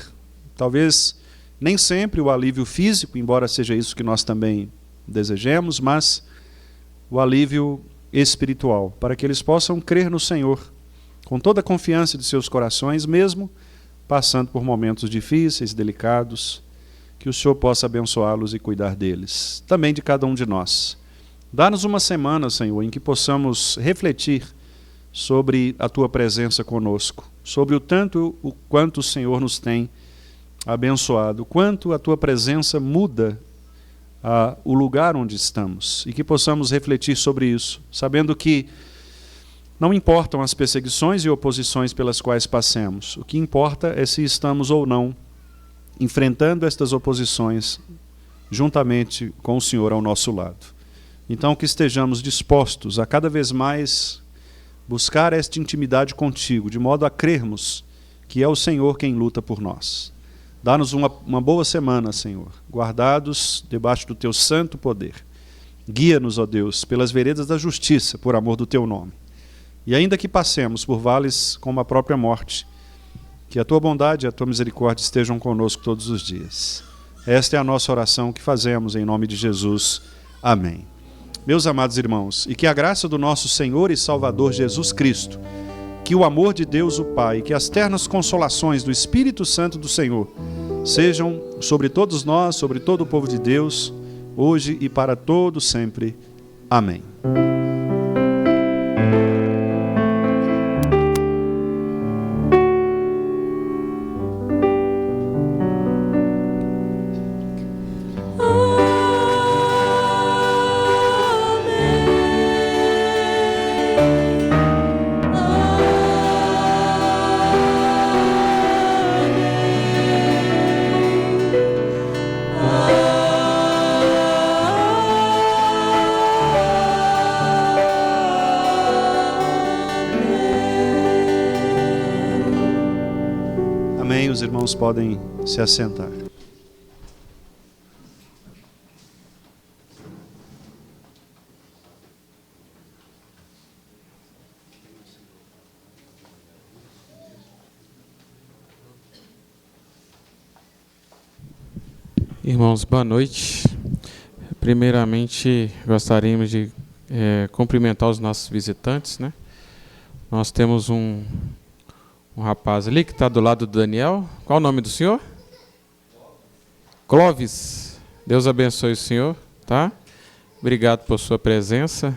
Talvez nem sempre o alívio físico, embora seja isso que nós também desejemos, mas o alívio espiritual, para que eles possam crer no Senhor com toda a confiança de seus corações, mesmo passando por momentos difíceis, delicados, que o Senhor possa abençoá-los e cuidar deles, também de cada um de nós. Dá-nos uma semana, Senhor, em que possamos refletir sobre a Tua presença conosco, sobre o quanto o Senhor nos tem abençoado, o quanto a Tua presença muda o lugar onde estamos, e que possamos refletir sobre isso, sabendo que não importam as perseguições e oposições pelas quais passemos, o que importa é se estamos ou não enfrentando estas oposições juntamente com o Senhor ao nosso lado. Então que estejamos dispostos a cada vez mais buscar esta intimidade contigo, de modo a crermos que é o Senhor quem luta por nós. Dá-nos uma boa semana, Senhor, guardados debaixo do Teu santo poder. Guia-nos, ó Deus, pelas veredas da justiça, por amor do Teu nome. E ainda que passemos por vales como a própria morte, que a tua bondade e a tua misericórdia estejam conosco todos os dias. Esta é a nossa oração que fazemos em nome de Jesus. Amém. Meus amados irmãos, e que a graça do nosso Senhor e Salvador Jesus Cristo, que o amor de Deus o Pai, que as ternas consolações do Espírito Santo do Senhor sejam sobre todos nós, sobre todo o povo de Deus, hoje e para todo sempre. Amém. Os irmãos podem se assentar. Irmãos, boa noite. Primeiramente, gostaríamos de cumprimentar os nossos visitantes, né? Nós temos um rapaz ali que está do lado do Daniel. Qual o nome do senhor? Clóvis. Deus abençoe o senhor, tá? Obrigado por sua presença.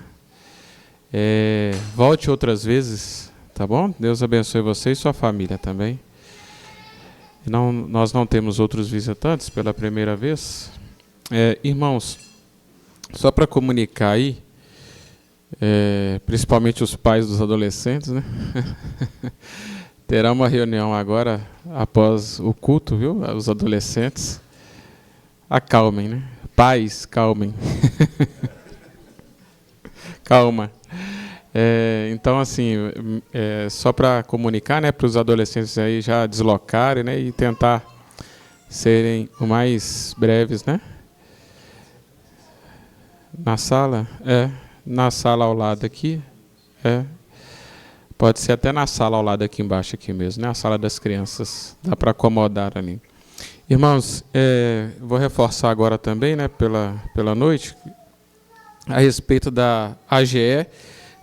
Volte outras vezes, tá bom? Deus abençoe você e sua família também. Nós não temos outros visitantes pela primeira vez. Irmãos, só para comunicar aí, principalmente os pais dos adolescentes, né? Terá uma reunião agora, após o culto, viu? Os adolescentes. Acalmem, né? Pais, calmem. Calma. Então, assim, só para comunicar, né, para os adolescentes aí já deslocarem, né, e tentar serem o mais breves, né? Na sala? Na sala ao lado aqui. Pode ser até na sala ao lado aqui embaixo, aqui mesmo, né? A sala das crianças. Dá para acomodar ali. Irmãos, vou reforçar agora também, né, pela noite, a respeito da AGE.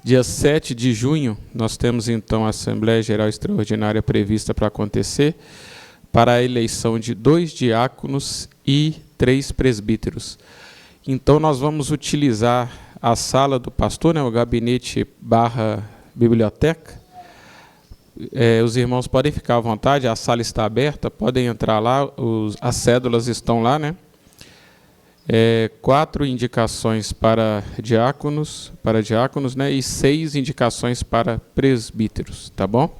Dia 7 de junho, nós temos então a Assembleia Geral Extraordinária prevista para acontecer, para a eleição de 2 diáconos e 3 presbíteros. Então, nós vamos utilizar a sala do pastor, né, o gabinete / biblioteca. Os irmãos podem ficar à vontade, a sala está aberta, podem entrar lá, as cédulas estão lá, né? 4 indicações para diáconos, né, e 6 indicações para presbíteros, tá bom?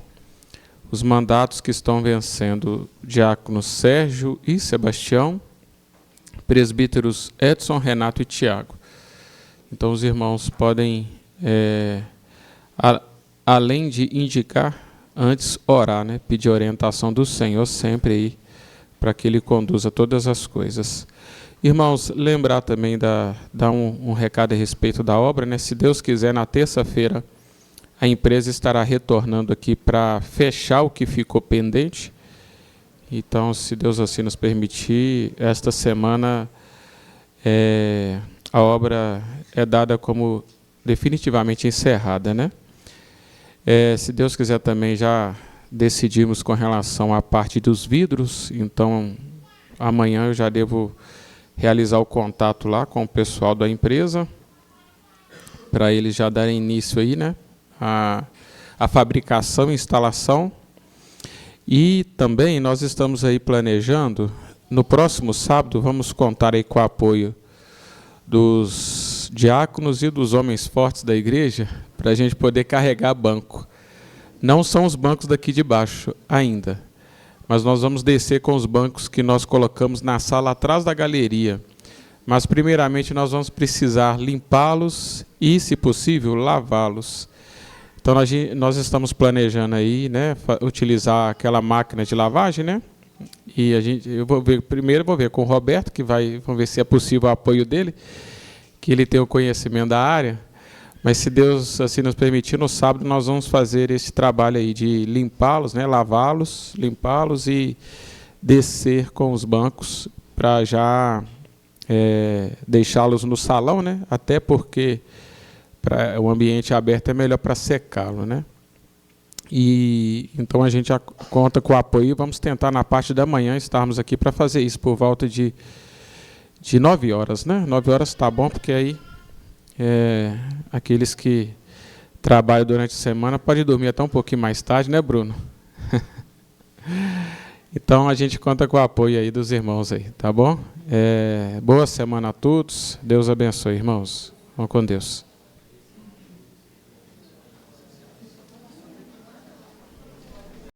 Os mandatos que estão vencendo: diáconos Sérgio e Sebastião, presbíteros Edson, Renato e Tiago. Então os irmãos podem, além de indicar, antes orar, né, pedir orientação do Senhor sempre aí, para que Ele conduza todas as coisas. Irmãos, lembrar também, dar um recado a respeito da obra, né? Se Deus quiser, na terça-feira, a empresa estará retornando aqui para fechar o que ficou pendente. Então, se Deus assim nos permitir, esta semana a obra é dada como definitivamente encerrada, né? Se Deus quiser também, já decidimos com relação à parte dos vidros, então amanhã eu já devo realizar o contato lá com o pessoal da empresa, para eles já darem início aí, né, a fabricação e instalação. E também nós estamos aí planejando, no próximo sábado, vamos contar aí com o apoio dos diáconos e dos homens fortes da igreja, para a gente poder carregar banco. Não são os bancos daqui de baixo ainda, mas nós vamos descer com os bancos que nós colocamos na sala atrás da galeria. Mas, primeiramente, nós vamos precisar limpá-los e, se possível, lavá-los. Então, nós estamos planejando aí, né, utilizar aquela máquina de lavagem, né? E eu vou ver com o Roberto, vamos ver se é possível o apoio dele, que ele tem o conhecimento da área, Mas se Deus assim nos permitir, no sábado nós vamos fazer esse trabalho aí de limpá-los, né, lavá-los, limpá-los e descer com os bancos para já deixá-los no salão, né? Até porque o ambiente aberto é melhor para secá-lo, né? E então a gente já conta com o apoio. Vamos tentar na parte da manhã estarmos aqui para fazer isso por volta de 9 horas, né? 9 horas está bom, porque aí aqueles que trabalham durante a semana podem dormir até um pouquinho mais tarde, né, Bruno? Então a gente conta com o apoio aí dos irmãos aí, tá bom? Boa semana a todos. Deus abençoe, irmãos. Vão com Deus.